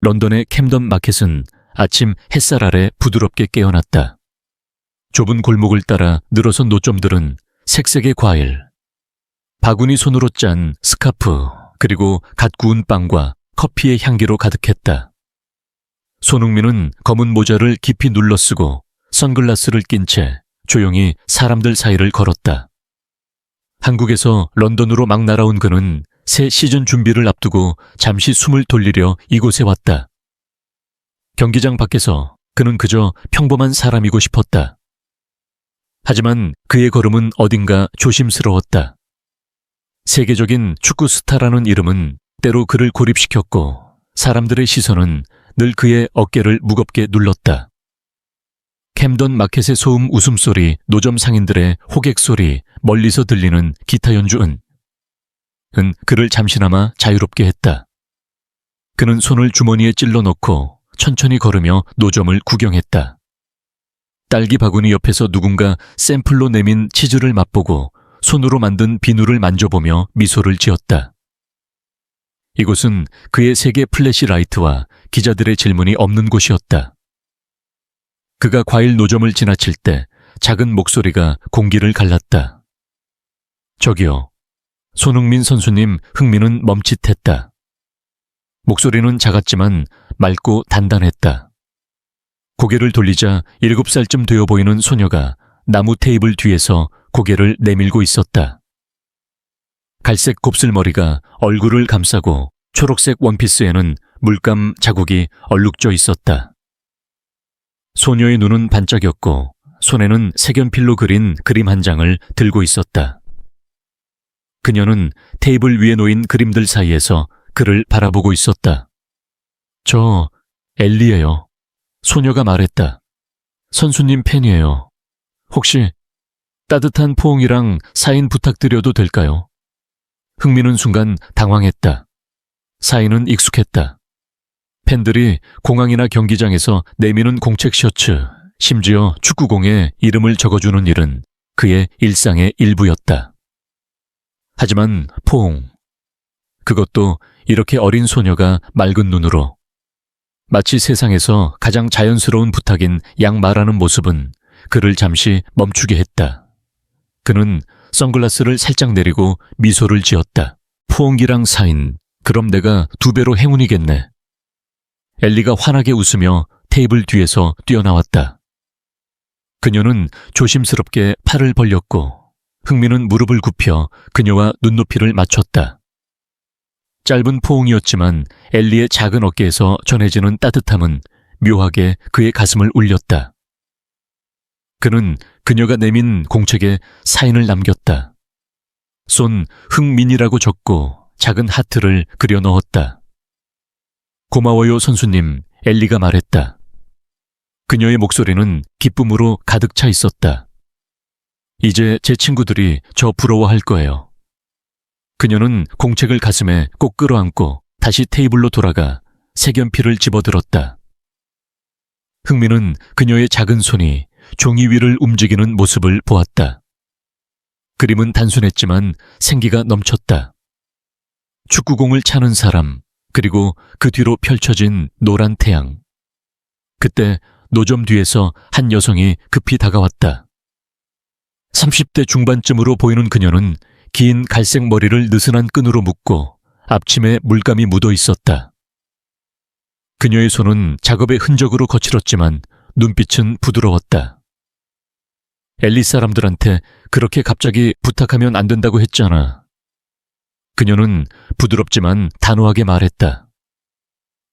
런던의 캠던 마켓은 아침 햇살 아래 부드럽게 깨어났다. 좁은 골목을 따라 늘어선 노점들은 색색의 과일, 바구니 손으로 짠 스카프, 그리고 갓 구운 빵과 커피의 향기로 가득했다. 손흥민은 검은 모자를 깊이 눌러쓰고 선글라스를 낀 채 조용히 사람들 사이를 걸었다. 한국에서 런던으로 막 날아온 그는 새 시즌 준비를 앞두고 잠시 숨을 돌리려 이곳에 왔다. 경기장 밖에서 그는 그저 평범한 사람이고 싶었다. 하지만 그의 걸음은 어딘가 조심스러웠다. 세계적인 축구 스타라는 이름은 때로 그를 고립시켰고 사람들의 시선은 늘 그의 어깨를 무겁게 눌렀다. 캠던 마켓의 소음 웃음소리, 노점 상인들의 호객 소리, 멀리서 들리는 기타 연주은 그를 잠시나마 자유롭게 했다. 그는 손을 주머니에 찔러 넣고 천천히 걸으며 노점을 구경했다. 딸기 바구니 옆에서 누군가 샘플로 내민 치즈를 맛보고 손으로 만든 비누를 만져보며 미소를 지었다. 이곳은 그의 세계 플래시라이트와 기자들의 질문이 없는 곳이었다. 그가 과일 노점을 지나칠 때 작은 목소리가 공기를 갈랐다. 저기요. 손흥민 선수님, 흥미는 멈칫했다. 목소리는 작았지만 맑고 단단했다. 고개를 돌리자 7살쯤 되어 보이는 소녀가 나무 테이블 뒤에서 고개를 내밀고 있었다. 갈색 곱슬머리가 얼굴을 감싸고 초록색 원피스에는 물감 자국이 얼룩져 있었다. 소녀의 눈은 반짝였고 손에는 색연필로 그린 그림 한 장을 들고 있었다. 그녀는 테이블 위에 놓인 그림들 사이에서 그를 바라보고 있었다. 저 엘리예요. 소녀가 말했다. 선수님 팬이에요. 혹시 따뜻한 포옹이랑 사인 부탁드려도 될까요? 흥미는 순간 당황했다. 사인은 익숙했다. 팬들이 공항이나 경기장에서 내미는 공책 셔츠, 심지어 축구공에 이름을 적어주는 일은 그의 일상의 일부였다. 하지만 포옹, 그것도 이렇게 어린 소녀가 맑은 눈으로, 마치 세상에서 가장 자연스러운 부탁인 양 말하는 모습은 그를 잠시 멈추게 했다. 그는 선글라스를 살짝 내리고 미소를 지었다. 포옹기랑 사인, 그럼 내가 2배로 행운이겠네. 엘리가 환하게 웃으며 테이블 뒤에서 뛰어나왔다. 그녀는 조심스럽게 팔을 벌렸고 흥미는 무릎을 굽혀 그녀와 눈높이를 맞췄다. 짧은 포옹이었지만 엘리의 작은 어깨에서 전해지는 따뜻함은 묘하게 그의 가슴을 울렸다. 그는 그녀가 내민 공책에 사인을 남겼다. 손 흥민이라고 적고 작은 하트를 그려 넣었다. 고마워요 선수님, 엘리가 말했다. 그녀의 목소리는 기쁨으로 가득 차 있었다. 이제 제 친구들이 저 부러워할 거예요. 그녀는 공책을 가슴에 꼭 끌어안고 다시 테이블로 돌아가 색연필을 집어들었다. 흥미는 그녀의 작은 손이 종이 위를 움직이는 모습을 보았다. 그림은 단순했지만 생기가 넘쳤다. 축구공을 차는 사람, 그리고 그 뒤로 펼쳐진 노란 태양. 그때 노점 뒤에서 한 여성이 급히 다가왔다. 30대 중반쯤으로 보이는 그녀는 긴 갈색 머리를 느슨한 끈으로 묶고 앞치마에 물감이 묻어 있었다. 그녀의 손은 작업의 흔적으로 거칠었지만 눈빛은 부드러웠다. 엘리 사람들한테 그렇게 갑자기 부탁하면 안 된다고 했잖아. 그녀는 부드럽지만 단호하게 말했다.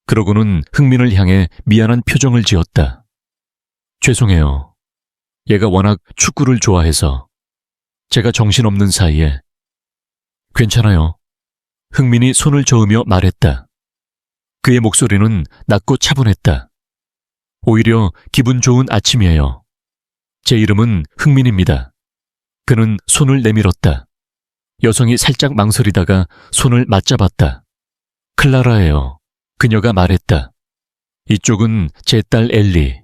그러고는 흥민을 향해 미안한 표정을 지었다. 죄송해요. 얘가 워낙 축구를 좋아해서 제가 정신없는 사이에. 괜찮아요. 흥민이 손을 저으며 말했다. 그의 목소리는 낮고 차분했다. 오히려 기분 좋은 아침이에요. 제 이름은 흥민입니다. 그는 손을 내밀었다. 여성이 살짝 망설이다가 손을 맞잡았다. 클라라예요. 그녀가 말했다. 이쪽은 제 딸 엘리.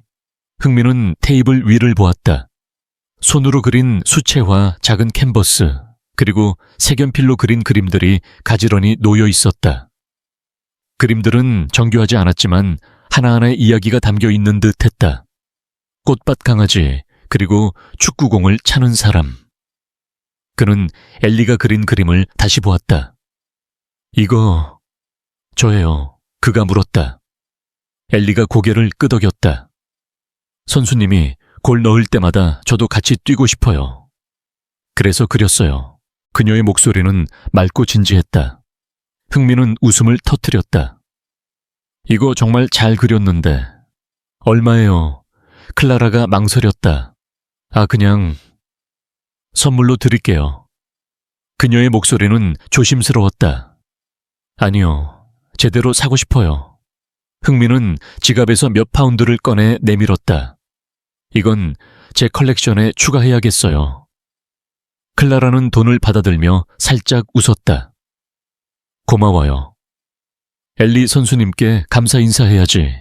흥민은 테이블 위를 보았다. 손으로 그린 수채화, 작은 캔버스, 그리고 색연필로 그린 그림들이 가지런히 놓여 있었다. 그림들은 정교하지 않았지만 하나하나의 이야기가 담겨 있는 듯 했다. 꽃밭 강아지, 그리고 축구공을 차는 사람. 그는 엘리가 그린 그림을 다시 보았다. 이거 저예요. 그가 물었다. 엘리가 고개를 끄덕였다. 선수님이 골 넣을 때마다 저도 같이 뛰고 싶어요. 그래서 그렸어요. 그녀의 목소리는 맑고 진지했다. 흥미는 웃음을 터뜨렸다. 이거 정말 잘 그렸는데. 얼마예요? 클라라가 망설였다. 그냥 선물로 드릴게요. 그녀의 목소리는 조심스러웠다. 아니요, 제대로 사고 싶어요. 흥미는 지갑에서 몇 파운드를 꺼내 내밀었다. 이건 제 컬렉션에 추가해야겠어요. 클라라는 돈을 받아들며 살짝 웃었다. 고마워요. 엘리 선수님께 감사 인사해야지.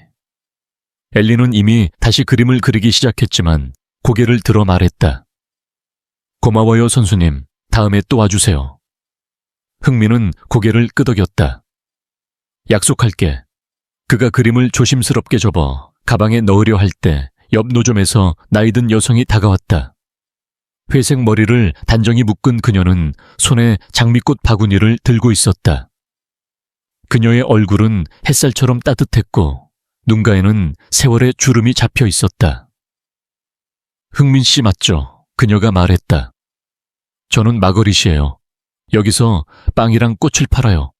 엘리는 이미 다시 그림을 그리기 시작했지만 고개를 들어 말했다. 고마워요, 선수님. 다음에 또 와주세요. 흥미는 고개를 끄덕였다. 약속할게. 그가 그림을 조심스럽게 접어 가방에 넣으려 할 때 옆 노점에서 나이든 여성이 다가왔다. 회색 머리를 단정히 묶은 그녀는 손에 장미꽃 바구니를 들고 있었다. 그녀의 얼굴은 햇살처럼 따뜻했고 눈가에는 세월의 주름이 잡혀 있었다. 흥민 씨 맞죠? 그녀가 말했다. 저는 마거릿이에요. 여기서 빵이랑 꽃을 팔아요.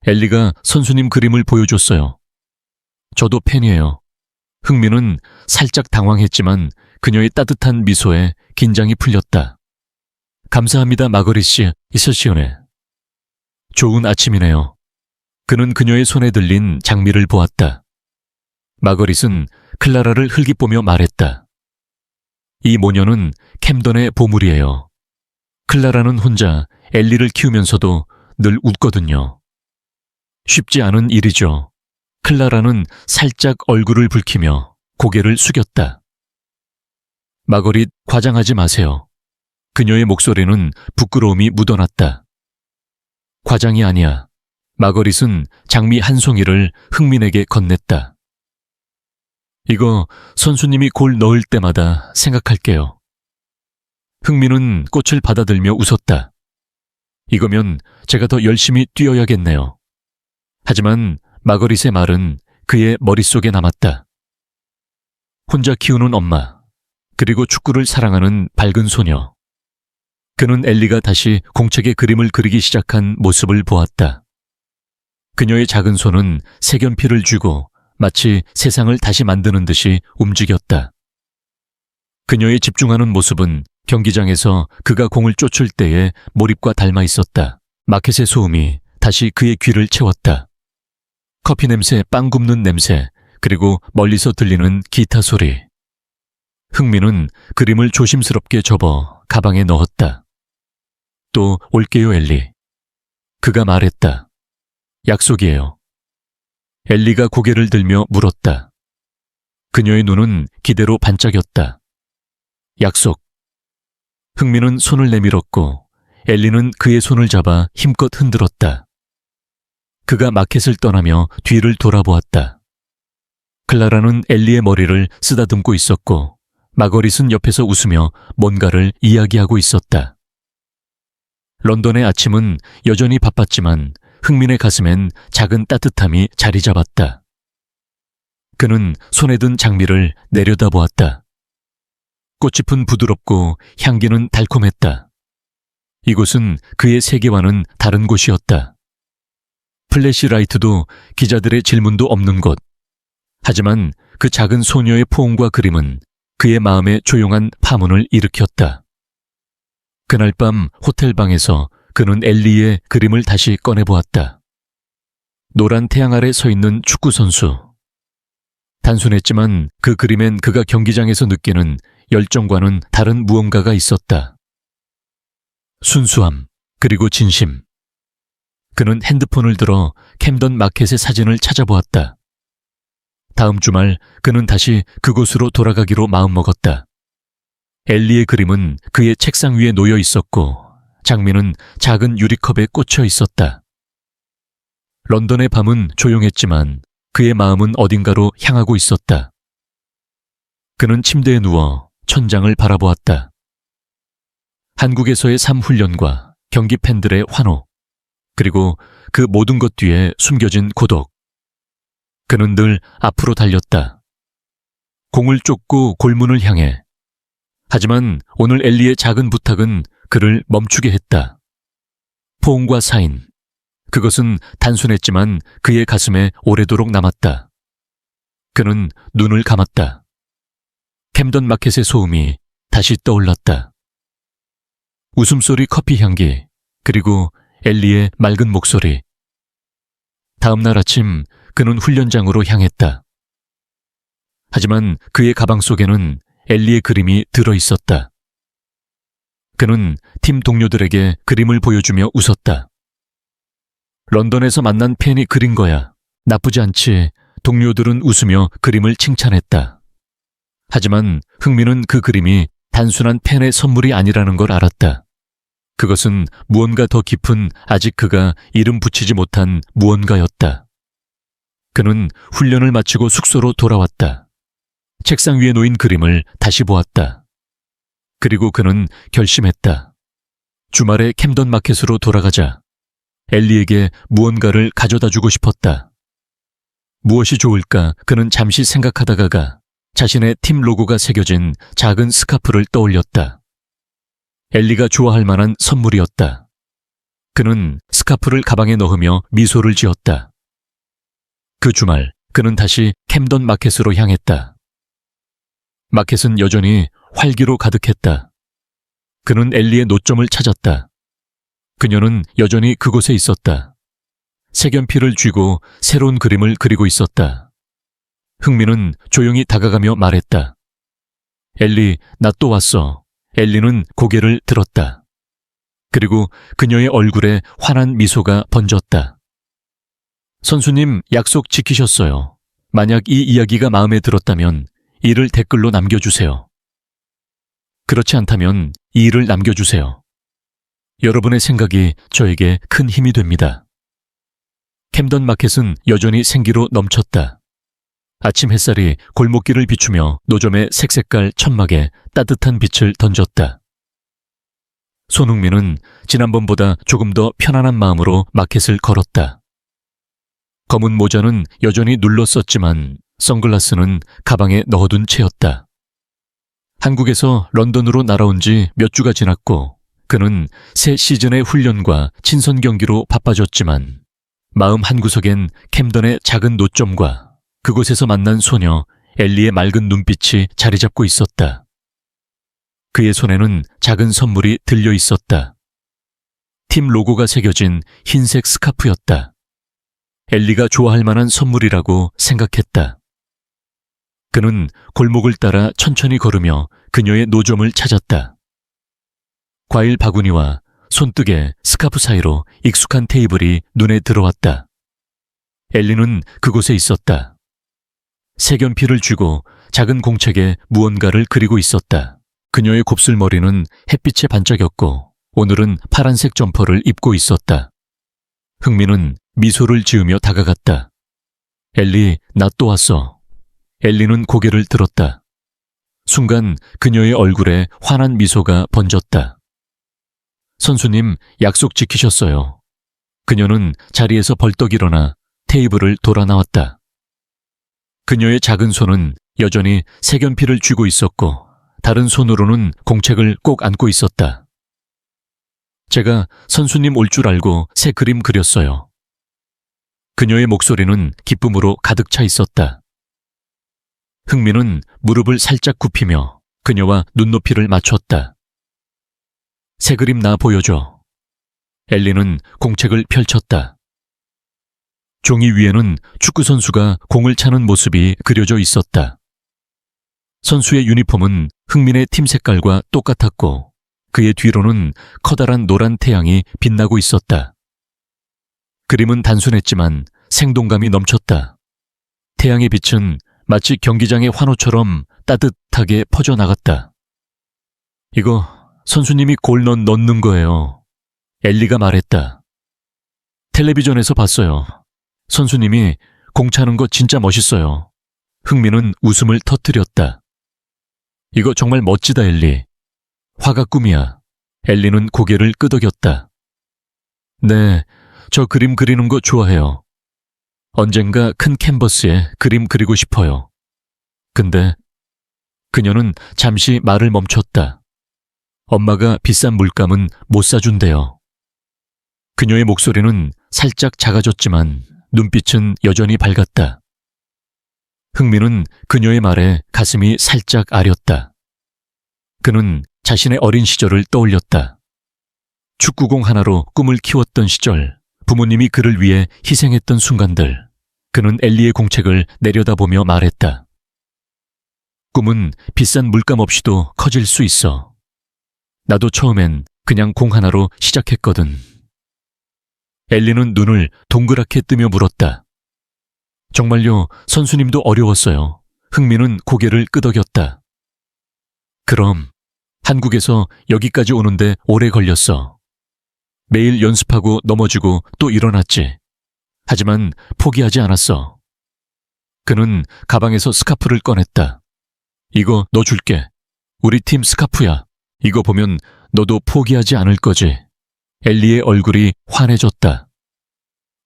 엘리가 선수님 그림을 보여줬어요. 저도 팬이에요. 흥민은 살짝 당황했지만 그녀의 따뜻한 미소에 긴장이 풀렸다. 감사합니다, 마거릿 씨. 이서시오네. 좋은 아침이네요. 그는 그녀의 손에 들린 장미를 보았다. 마거릿은 클라라를 흘깃보며 말했다. 이 모녀는 캠던의 보물이에요. 클라라는 혼자 엘리를 키우면서도 늘 웃거든요. 쉽지 않은 일이죠. 클라라는 살짝 얼굴을 붉히며 고개를 숙였다. 마거릿, 과장하지 마세요. 그녀의 목소리는 부끄러움이 묻어났다. 과장이 아니야. 마거릿은 장미 한 송이를 흥민에게 건넸다. 이거 선수님이 골 넣을 때마다 생각할게요. 흥민은 꽃을 받아들며 웃었다. 이거면 제가 더 열심히 뛰어야겠네요. 하지만 마거릿의 말은 그의 머릿속에 남았다. 혼자 키우는 엄마, 그리고 축구를 사랑하는 밝은 소녀. 그는 엘리가 다시 공책에 그림을 그리기 시작한 모습을 보았다. 그녀의 작은 손은 색연필을 쥐고 마치 세상을 다시 만드는 듯이 움직였다. 그녀의 집중하는 모습은 경기장에서 그가 공을 쫓을 때의 몰입과 닮아 있었다. 마켓의 소음이 다시 그의 귀를 채웠다. 커피 냄새, 빵 굽는 냄새, 그리고 멀리서 들리는 기타 소리. 흥민은 그림을 조심스럽게 접어 가방에 넣었다. 또 올게요, 엘리. 그가 말했다. 약속이에요. 엘리가 고개를 들며 물었다. 그녀의 눈은 기대로 반짝였다. 약속. 흥민은 손을 내밀었고 엘리는 그의 손을 잡아 힘껏 흔들었다. 그가 마켓을 떠나며 뒤를 돌아보았다. 클라라는 엘리의 머리를 쓰다듬고 있었고 마거릿은 옆에서 웃으며 뭔가를 이야기하고 있었다. 런던의 아침은 여전히 바빴지만 흥민의 가슴엔 작은 따뜻함이 자리 잡았다. 그는 손에 든 장미를 내려다보았다. 꽃잎은 부드럽고 향기는 달콤했다. 이곳은 그의 세계와는 다른 곳이었다. 플래시라이트도 기자들의 질문도 없는 곳. 하지만 그 작은 소녀의 포옹과 그림은 그의 마음에 조용한 파문을 일으켰다. 그날 밤 호텔방에서 그는 엘리의 그림을 다시 꺼내보았다. 노란 태양 아래 서 있는 축구선수. 단순했지만 그 그림엔 그가 경기장에서 느끼는 열정과는 다른 무언가가 있었다. 순수함, 그리고 진심. 그는 핸드폰을 들어 캠던 마켓의 사진을 찾아보았다. 다음 주말 그는 다시 그곳으로 돌아가기로 마음먹었다. 엘리의 그림은 그의 책상 위에 놓여 있었고 장미는 작은 유리컵에 꽂혀 있었다. 런던의 밤은 조용했지만 그의 마음은 어딘가로 향하고 있었다. 그는 침대에 누워 천장을 바라보았다. 한국에서의 삶 훈련과 경기 팬들의 환호, 그리고 그 모든 것 뒤에 숨겨진 고독. 그는 늘 앞으로 달렸다. 공을 쫓고 골문을 향해. 하지만 오늘 엘리의 작은 부탁은 그를 멈추게 했다. 포옹과 사인. 그것은 단순했지만 그의 가슴에 오래도록 남았다. 그는 눈을 감았다. 캠던 마켓의 소음이 다시 떠올랐다. 웃음소리, 커피 향기, 그리고 엘리의 맑은 목소리. 다음 날 아침 그는 훈련장으로 향했다. 하지만 그의 가방 속에는 엘리의 그림이 들어있었다. 그는 팀 동료들에게 그림을 보여주며 웃었다. 런던에서 만난 팬이 그린 거야. 나쁘지 않지. 동료들은 웃으며 그림을 칭찬했다. 하지만 흥민은 그 그림이 단순한 팬의 선물이 아니라는 걸 알았다. 그것은 무언가 더 깊은, 아직 그가 이름 붙이지 못한 무언가였다. 그는 훈련을 마치고 숙소로 돌아왔다. 책상 위에 놓인 그림을 다시 보았다. 그리고 그는 결심했다. 주말에 캠던 마켓으로 돌아가자. 엘리에게 무언가를 가져다 주고 싶었다. 무엇이 좋을까? 그는 잠시 생각하다가 자신의 팀 로고가 새겨진 작은 스카프를 떠올렸다. 엘리가 좋아할 만한 선물이었다. 그는 스카프를 가방에 넣으며 미소를 지었다. 그 주말 그는 다시 캠던 마켓으로 향했다. 마켓은 여전히 활기로 가득했다. 그는 엘리의 노점을 찾았다. 그녀는 여전히 그곳에 있었다. 색연필을 쥐고 새로운 그림을 그리고 있었다. 흥민은 조용히 다가가며 말했다. 엘리, 나 또 왔어. 엘리는 고개를 들었다. 그리고 그녀의 얼굴에 환한 미소가 번졌다. 선수님, 약속 지키셨어요. 만약 이 이야기가 마음에 들었다면 이를 댓글로 남겨주세요. 그렇지 않다면 이 일을 남겨주세요. 여러분의 생각이 저에게 큰 힘이 됩니다. 캠던 마켓은 여전히 생기로 넘쳤다. 아침 햇살이 골목길을 비추며 노점의 색색깔 천막에 따뜻한 빛을 던졌다. 손흥민은 지난번보다 조금 더 편안한 마음으로 마켓을 걸었다. 검은 모자는 여전히 눌렀었지만 선글라스는 가방에 넣어둔 채였다. 한국에서 런던으로 날아온 지 몇 주가 지났고 그는 새 시즌의 훈련과 친선 경기로 바빠졌지만 마음 한구석엔 캠던의 작은 노점과 그곳에서 만난 소녀 엘리의 맑은 눈빛이 자리 잡고 있었다. 그의 손에는 작은 선물이 들려 있었다. 팀 로고가 새겨진 흰색 스카프였다. 엘리가 좋아할 만한 선물이라고 생각했다. 그는 골목을 따라 천천히 걸으며 그녀의 노점을 찾았다. 과일 바구니와 손뜨개, 스카프 사이로 익숙한 테이블이 눈에 들어왔다. 엘리는 그곳에 있었다. 색연필을 쥐고 작은 공책에 무언가를 그리고 있었다. 그녀의 곱슬머리는 햇빛에 반짝였고 오늘은 파란색 점퍼를 입고 있었다. 흥민은 미소를 지으며 다가갔다. 엘리, 나 또 왔어. 엘리는 고개를 들었다. 순간 그녀의 얼굴에 환한 미소가 번졌다. 선수님, 약속 지키셨어요. 그녀는 자리에서 벌떡 일어나 테이블을 돌아 나왔다. 그녀의 작은 손은 여전히 색연필을 쥐고 있었고 다른 손으로는 공책을 꼭 안고 있었다. 제가 선수님 올 줄 알고 새 그림 그렸어요. 그녀의 목소리는 기쁨으로 가득 차 있었다. 흥민은 무릎을 살짝 굽히며 그녀와 눈높이를 맞췄다. 새 그림 나 보여줘. 엘리는 공책을 펼쳤다. 종이 위에는 축구선수가 공을 차는 모습이 그려져 있었다. 선수의 유니폼은 흥민의 팀 색깔과 똑같았고 그의 뒤로는 커다란 노란 태양이 빛나고 있었다. 그림은 단순했지만 생동감이 넘쳤다. 태양의 빛은 마치 경기장의 환호처럼 따뜻하게 퍼져나갔다. 이거 선수님이 골 넣는 거예요. 엘리가 말했다. 텔레비전에서 봤어요. 선수님이 공 차는 거 진짜 멋있어요. 흥민은 웃음을 터뜨렸다. 이거 정말 멋지다, 엘리. 화가 꿈이야. 엘리는 고개를 끄덕였다. 네, 저 그림 그리는 거 좋아해요. 언젠가 큰 캔버스에 그림 그리고 싶어요. 근데 그녀는 잠시 말을 멈췄다. 엄마가 비싼 물감은 못 사준대요. 그녀의 목소리는 살짝 작아졌지만 눈빛은 여전히 밝았다. 흥민은 그녀의 말에 가슴이 살짝 아렸다. 그는 자신의 어린 시절을 떠올렸다. 축구공 하나로 꿈을 키웠던 시절, 부모님이 그를 위해 희생했던 순간들. 그는 엘리의 공책을 내려다보며 말했다. 꿈은 비싼 물감 없이도 커질 수 있어. 나도 처음엔 그냥 공 하나로 시작했거든. 엘리는 눈을 동그랗게 뜨며 물었다. 정말요, 선수님도 어려웠어요. 흥민은 고개를 끄덕였다. 그럼 한국에서 여기까지 오는데 오래 걸렸어. 매일 연습하고 넘어지고 또 일어났지. 하지만 포기하지 않았어. 그는 가방에서 스카프를 꺼냈다. 이거 너 줄게. 우리 팀 스카프야. 이거 보면 너도 포기하지 않을 거지. 엘리의 얼굴이 환해졌다.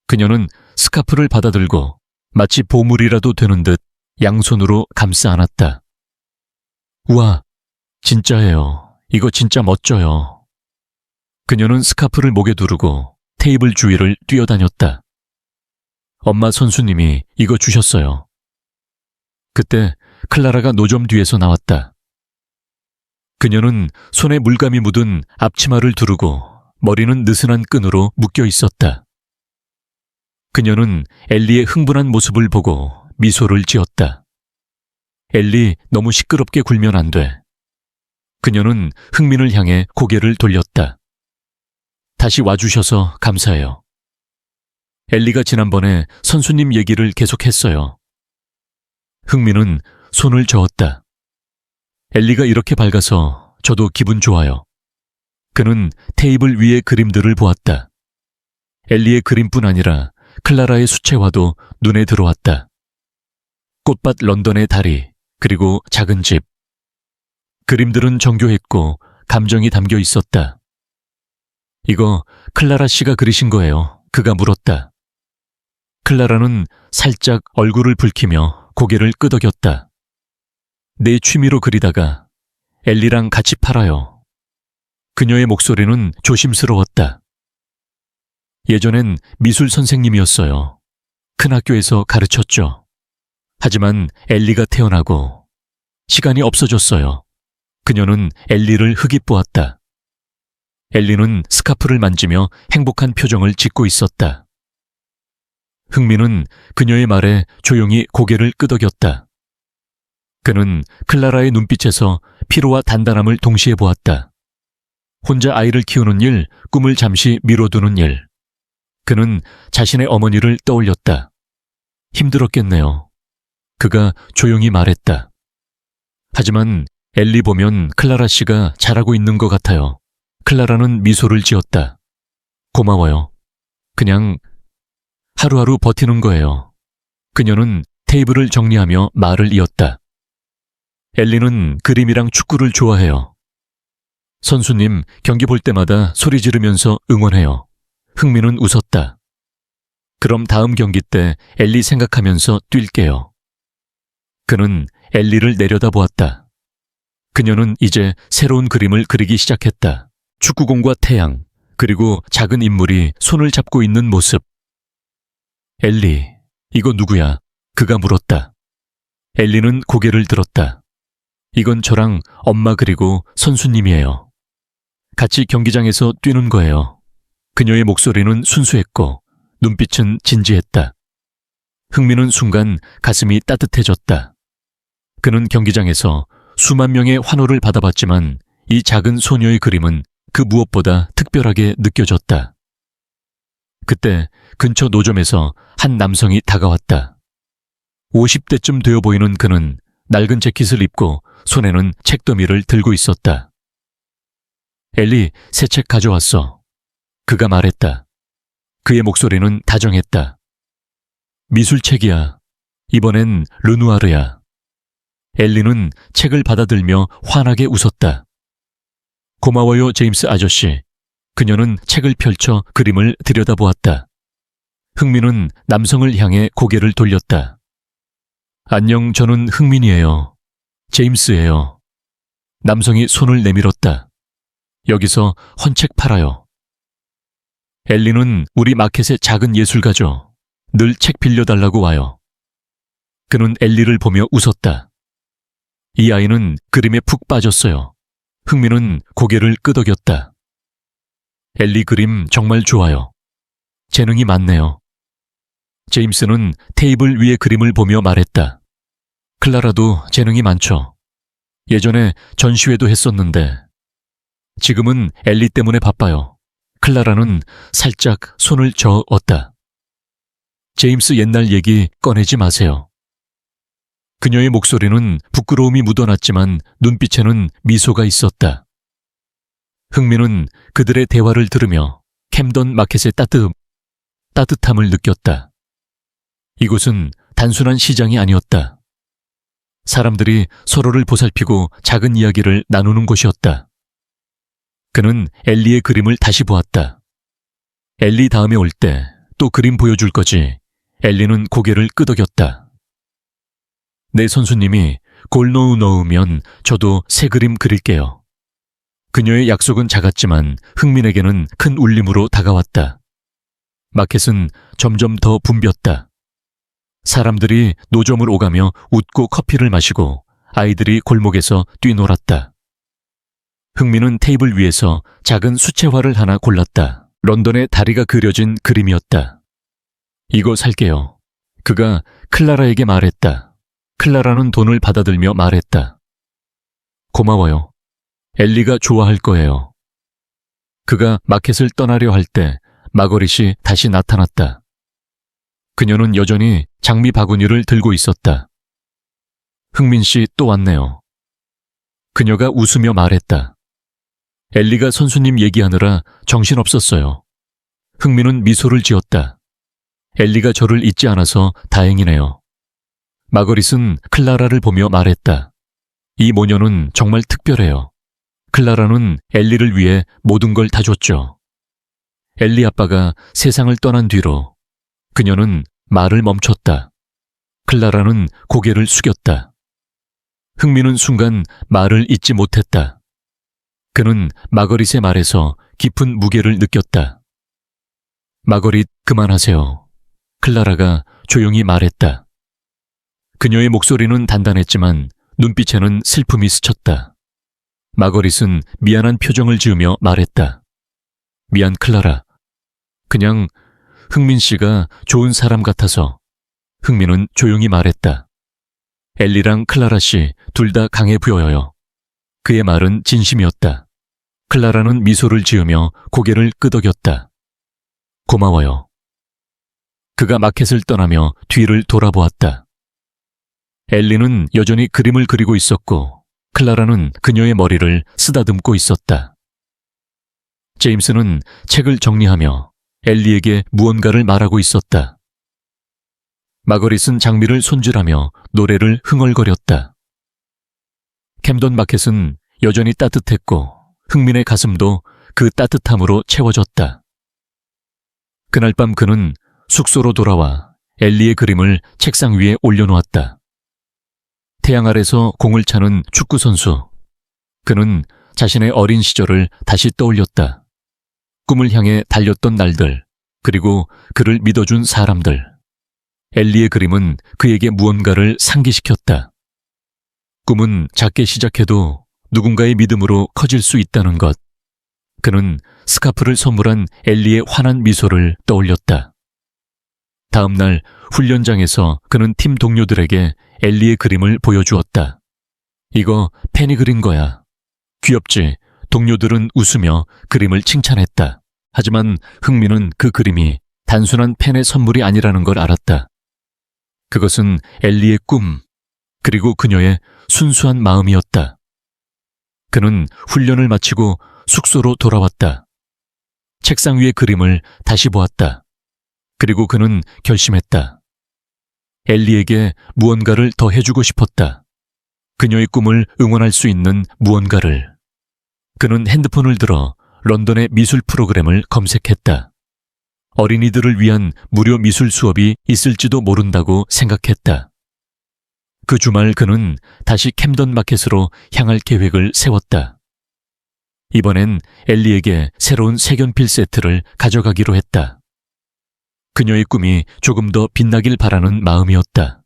그녀는 스카프를 받아들고 마치 보물이라도 되는 듯 양손으로 감싸 안았다. 우와, 진짜예요. 이거 진짜 멋져요. 그녀는 스카프를 목에 두르고 테이블 주위를 뛰어다녔다. 엄마 선수님이 이거 주셨어요. 그때 클라라가 노점 뒤에서 나왔다. 그녀는 손에 물감이 묻은 앞치마를 두르고 머리는 느슨한 끈으로 묶여 있었다. 그녀는 엘리의 흥분한 모습을 보고 미소를 지었다. 엘리, 너무 시끄럽게 굴면 안 돼. 그녀는 흥민을 향해 고개를 돌렸다. 다시 와주셔서 감사해요. 엘리가 지난번에 선수님 얘기를 계속했어요. 흥민은 손을 저었다. 엘리가 이렇게 밝아서 저도 기분 좋아요. 그는 테이블 위의 그림들을 보았다. 엘리의 그림뿐 아니라 클라라의 수채화도 눈에 들어왔다. 꽃밭 런던의 다리, 그리고 작은 집. 그림들은 정교했고 감정이 담겨 있었다. 이거 클라라 씨가 그리신 거예요. 그가 물었다. 클라라는 살짝 얼굴을 붉히며 고개를 끄덕였다. 내 취미로 그리다가 엘리랑 같이 팔아요. 그녀의 목소리는 조심스러웠다. 예전엔 미술 선생님이었어요. 큰 학교에서 가르쳤죠. 하지만 엘리가 태어나고 시간이 없어졌어요. 그녀는 엘리를 흑입보았다. 엘리는 스카프를 만지며 행복한 표정을 짓고 있었다. 흥민은 그녀의 말에 조용히 고개를 끄덕였다. 그는 클라라의 눈빛에서 피로와 단단함을 동시에 보았다. 혼자 아이를 키우는 일, 꿈을 잠시 미뤄두는 일. 그는 자신의 어머니를 떠올렸다. 힘들었겠네요. 그가 조용히 말했다. 하지만 엘리 보면 클라라 씨가 잘하고 있는 것 같아요. 클라라는 미소를 지었다. 고마워요. 그냥 하루하루 버티는 거예요. 그녀는 테이블을 정리하며 말을 이었다. 엘리는 그림이랑 축구를 좋아해요. 선수님 경기 볼 때마다 소리 지르면서 응원해요. 흥민은 웃었다. 그럼 다음 경기 때 엘리 생각하면서 뛸게요. 그는 엘리를 내려다보았다. 그녀는 이제 새로운 그림을 그리기 시작했다. 축구공과 태양, 그리고 작은 인물이 손을 잡고 있는 모습. 엘리, 이거 누구야? 그가 물었다. 엘리는 고개를 들었다. 이건 저랑 엄마 그리고 선수님이에요. 같이 경기장에서 뛰는 거예요. 그녀의 목소리는 순수했고 눈빛은 진지했다. 흥민은 순간 가슴이 따뜻해졌다. 그는 경기장에서 수만 명의 환호를 받아봤지만 이 작은 소녀의 그림은 그 무엇보다 특별하게 느껴졌다. 그때 근처 노점에서 한 남성이 다가왔다. 50대쯤 되어 보이는 그는 낡은 재킷을 입고 손에는 책더미를 들고 있었다. 엘리, 새 책 가져왔어. 그가 말했다. 그의 목소리는 다정했다. 미술책이야. 이번엔 르누아르야. 엘리는 책을 받아들며 환하게 웃었다. 고마워요, 제임스 아저씨. 그녀는 책을 펼쳐 그림을 들여다보았다. 흥민은 남성을 향해 고개를 돌렸다. 안녕, 저는 흥민이에요. 제임스예요. 남성이 손을 내밀었다. 여기서 헌책 팔아요. 엘리는 우리 마켓의 작은 예술가죠. 늘 책 빌려달라고 와요. 그는 엘리를 보며 웃었다. 이 아이는 그림에 푹 빠졌어요. 흥민은 고개를 끄덕였다. 엘리 그림 정말 좋아요. 재능이 많네요. 제임스는 테이블 위의 그림을 보며 말했다. 클라라도 재능이 많죠. 예전에 전시회도 했었는데 지금은 엘리 때문에 바빠요. 클라라는 살짝 손을 저었다. 제임스 옛날 얘기 꺼내지 마세요. 그녀의 목소리는 부끄러움이 묻어났지만 눈빛에는 미소가 있었다. 흥민은 그들의 대화를 들으며 캠던 마켓의 따뜻함을 느꼈다. 이곳은 단순한 시장이 아니었다. 사람들이 서로를 보살피고 작은 이야기를 나누는 곳이었다. 그는 엘리의 그림을 다시 보았다. 엘리 다음에 올 때 또 그림 보여줄 거지. 엘리는 고개를 끄덕였다. 내 선수님이 골 넣으면 저도 새 그림 그릴게요. 그녀의 약속은 작았지만 흥민에게는 큰 울림으로 다가왔다. 마켓은 점점 더 붐볐다. 사람들이 노점을 오가며 웃고 커피를 마시고 아이들이 골목에서 뛰놀았다. 흥민은 테이블 위에서 작은 수채화를 하나 골랐다. 런던의 다리가 그려진 그림이었다. 이거 살게요. 그가 클라라에게 말했다. 클라라는 돈을 받아들며 말했다. 고마워요. 엘리가 좋아할 거예요. 그가 마켓을 떠나려 할 때 마거릿이 다시 나타났다. 그녀는 여전히 장미 바구니를 들고 있었다. 흥민 씨 또 왔네요. 그녀가 웃으며 말했다. 엘리가 선수님 얘기하느라 정신없었어요. 흥민은 미소를 지었다. 엘리가 저를 잊지 않아서 다행이네요. 마거릿은 클라라를 보며 말했다. 이 모녀는 정말 특별해요. 클라라는 엘리를 위해 모든 걸 다 줬죠. 엘리 아빠가 세상을 떠난 뒤로 그녀는 말을 멈췄다. 클라라는 고개를 숙였다. 흥민은 순간 말을 잇지 못했다. 그는 마거릿의 말에서 깊은 무게를 느꼈다. 마거릿, 그만하세요. 클라라가 조용히 말했다. 그녀의 목소리는 단단했지만 눈빛에는 슬픔이 스쳤다. 마거릿은 미안한 표정을 지으며 말했다. 미안, 클라라. 그냥 흥민 씨가 좋은 사람 같아서. 흥민은 조용히 말했다. 엘리랑 클라라 씨 둘 다 강해 보여요. 그의 말은 진심이었다. 클라라는 미소를 지으며 고개를 끄덕였다. 고마워요. 그가 마켓을 떠나며 뒤를 돌아보았다. 엘리는 여전히 그림을 그리고 있었고 클라라는 그녀의 머리를 쓰다듬고 있었다. 제임스는 책을 정리하며 엘리에게 무언가를 말하고 있었다. 마거릿은 장미를 손질하며 노래를 흥얼거렸다. 캠던 마켓은 여전히 따뜻했고 흥민의 가슴도 그 따뜻함으로 채워졌다. 그날 밤 그는 숙소로 돌아와 엘리의 그림을 책상 위에 올려놓았다. 태양 아래서 공을 차는 축구선수. 그는 자신의 어린 시절을 다시 떠올렸다. 꿈을 향해 달렸던 날들, 그리고 그를 믿어준 사람들. 엘리의 그림은 그에게 무언가를 상기시켰다. 꿈은 작게 시작해도 누군가의 믿음으로 커질 수 있다는 것. 그는 스카프를 선물한 엘리의 환한 미소를 떠올렸다. 다음 날 훈련장에서 그는 팀 동료들에게 엘리의 그림을 보여주었다. 이거 팬이 그린 거야. 귀엽지? 동료들은 웃으며 그림을 칭찬했다. 하지만 흥민은 그 그림이 단순한 팬의 선물이 아니라는 걸 알았다. 그것은 엘리의 꿈, 그리고 그녀의 순수한 마음이었다. 그는 훈련을 마치고 숙소로 돌아왔다. 책상 위의 그림을 다시 보았다. 그리고 그는 결심했다. 엘리에게 무언가를 더 해주고 싶었다. 그녀의 꿈을 응원할 수 있는 무언가를. 그는 핸드폰을 들어 런던의 미술 프로그램을 검색했다. 어린이들을 위한 무료 미술 수업이 있을지도 모른다고 생각했다. 그 주말 그는 다시 캠던 마켓으로 향할 계획을 세웠다. 이번엔 엘리에게 새로운 색연필 세트를 가져가기로 했다. 그녀의 꿈이 조금 더 빛나길 바라는 마음이었다.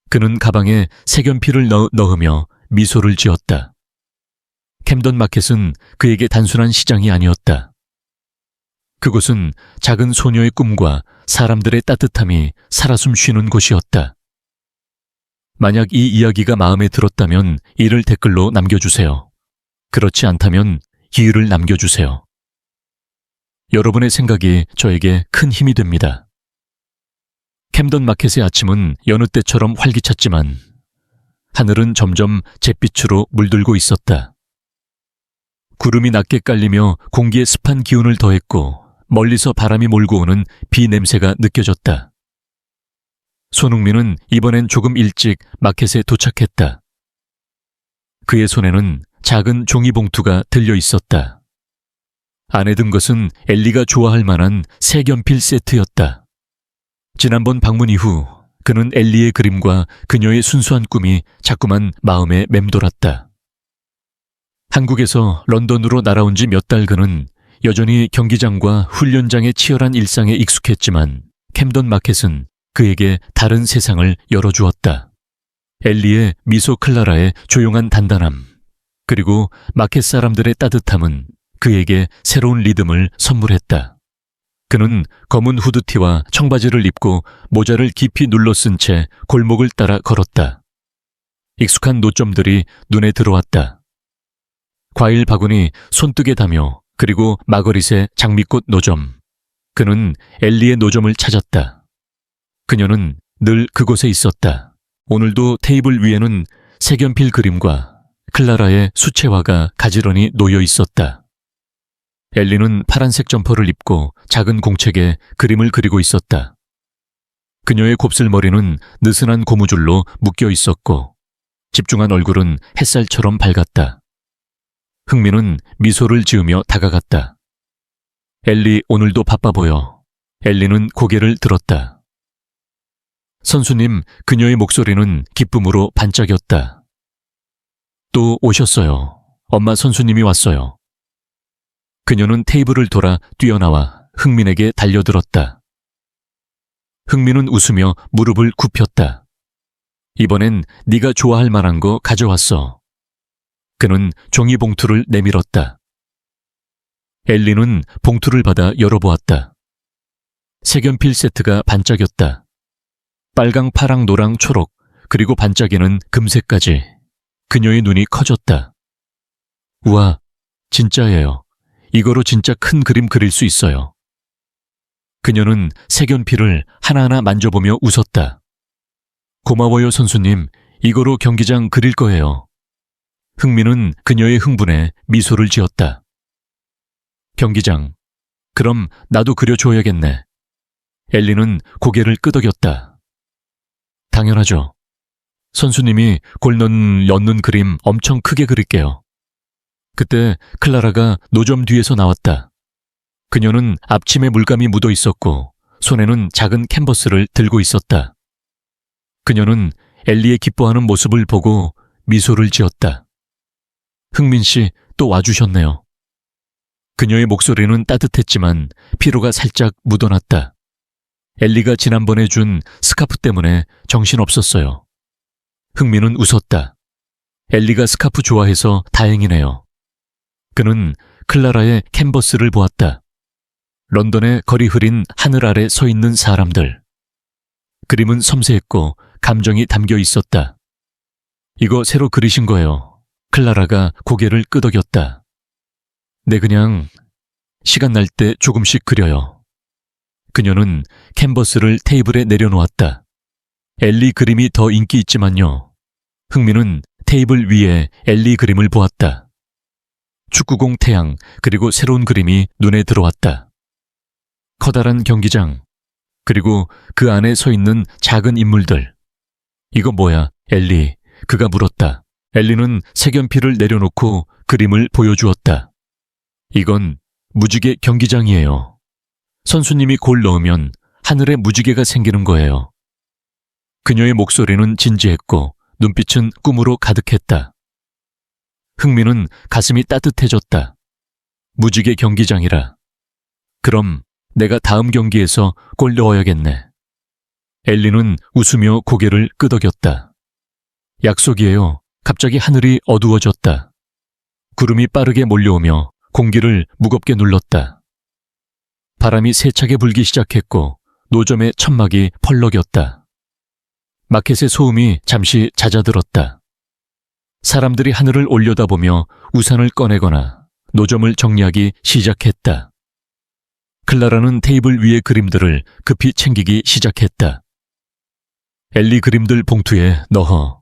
그는 가방에 색연필을 넣으며 미소를 지었다. 캠던 마켓은 그에게 단순한 시장이 아니었다. 그곳은 작은 소녀의 꿈과 사람들의 따뜻함이 살아숨 쉬는 곳이었다. 만약 이 이야기가 마음에 들었다면 이를 댓글로 남겨주세요. 그렇지 않다면 기회를 남겨주세요. 여러분의 생각이 저에게 큰 힘이 됩니다. 캠던 마켓의 아침은 여느 때처럼 활기찼지만 하늘은 점점 잿빛으로 물들고 있었다. 구름이 낮게 깔리며 공기에 습한 기운을 더했고 멀리서 바람이 몰고 오는 비 냄새가 느껴졌다. 손흥민은 이번엔 조금 일찍 마켓에 도착했다. 그의 손에는 작은 종이봉투가 들려 있었다. 안에 든 것은 엘리가 좋아할 만한 색연필 세트였다. 지난번 방문 이후 그는 엘리의 그림과 그녀의 순수한 꿈이 자꾸만 마음에 맴돌았다. 한국에서 런던으로 날아온 지 몇 달 그는 여전히 경기장과 훈련장의 치열한 일상에 익숙했지만 캠던 마켓은 그에게 다른 세상을 열어주었다. 엘리의 미소 클라라의 조용한 단단함, 그리고 마켓 사람들의 따뜻함은 그에게 새로운 리듬을 선물했다. 그는 검은 후드티와 청바지를 입고 모자를 깊이 눌러 쓴 채 골목을 따라 걸었다. 익숙한 노점들이 눈에 들어왔다. 과일 바구니 손뜨개 다묘, 그리고 마거릿의 장미꽃 노점. 그는 엘리의 노점을 찾았다. 그녀는 늘 그곳에 있었다. 오늘도 테이블 위에는 색연필 그림과 클라라의 수채화가 가지런히 놓여 있었다. 엘리는 파란색 점퍼를 입고 작은 공책에 그림을 그리고 있었다. 그녀의 곱슬머리는 느슨한 고무줄로 묶여 있었고 집중한 얼굴은 햇살처럼 밝았다. 흥민은 미소를 지으며 다가갔다. 엘리, 오늘도 바빠 보여. 엘리는 고개를 들었다. 선수님, 그녀의 목소리는 기쁨으로 반짝였다. 또 오셨어요. 엄마, 선수님이 왔어요. 그녀는 테이블을 돌아 뛰어나와 흥민에게 달려들었다. 흥민은 웃으며 무릎을 굽혔다. 이번엔 네가 좋아할 만한 거 가져왔어. 그는 종이봉투를 내밀었다. 엘리는 봉투를 받아 열어보았다. 색연필 세트가 반짝였다. 빨강, 파랑, 노랑, 초록, 그리고 반짝이는 금색까지. 그녀의 눈이 커졌다. 우와, 진짜예요. 이거로 진짜 큰 그림 그릴 수 있어요. 그녀는 색연필을 하나하나 만져보며 웃었다. 고마워요, 선수님. 이거로 경기장 그릴 거예요. 흥민은 그녀의 흥분에 미소를 지었다. 경기장. 그럼 나도 그려줘야겠네. 엘리는 고개를 끄덕였다. 당연하죠. 선수님이 골 넣는 그림 엄청 크게 그릴게요. 그때 클라라가 노점 뒤에서 나왔다. 그녀는 앞침에 물감이 묻어 있었고 손에는 작은 캔버스를 들고 있었다. 그녀는 엘리의 기뻐하는 모습을 보고 미소를 지었다. 흥민 씨, 또 와주셨네요. 그녀의 목소리는 따뜻했지만 피로가 살짝 묻어났다. 엘리가 지난번에 준 스카프 때문에 정신없었어요. 흥민은 웃었다. 엘리가 스카프 좋아해서 다행이네요. 그는 클라라의 캔버스를 보았다. 런던의 거리 흐린 하늘 아래 서 있는 사람들. 그림은 섬세했고 감정이 담겨 있었다. 이거 새로 그리신 거예요. 클라라가 고개를 끄덕였다. 네, 그냥 시간 날 때 조금씩 그려요. 그녀는 캔버스를 테이블에 내려놓았다. 엘리 그림이 더 인기 있지만요. 흥민은 테이블 위에 엘리 그림을 보았다. 축구공 태양, 그리고 새로운 그림이 눈에 들어왔다. 커다란 경기장, 그리고 그 안에 서 있는 작은 인물들. 이거 뭐야, 엘리? 그가 물었다. 엘리는 색연필을 내려놓고 그림을 보여주었다. 이건 무지개 경기장이에요. 선수님이 골 넣으면 하늘에 무지개가 생기는 거예요. 그녀의 목소리는 진지했고 눈빛은 꿈으로 가득했다. 흥미는 가슴이 따뜻해졌다. 무지개 경기장이라. 그럼 내가 다음 경기에서 골 넣어야겠네. 엘리는 웃으며 고개를 끄덕였다. 약속이에요. 갑자기 하늘이 어두워졌다. 구름이 빠르게 몰려오며 공기를 무겁게 눌렀다. 바람이 세차게 불기 시작했고 노점의 천막이 펄럭였다. 마켓의 소음이 잠시 잦아들었다. 사람들이 하늘을 올려다보며 우산을 꺼내거나 노점을 정리하기 시작했다. 클라라는 테이블 위의 그림들을 급히 챙기기 시작했다. 엘리 그림들 봉투에 넣어.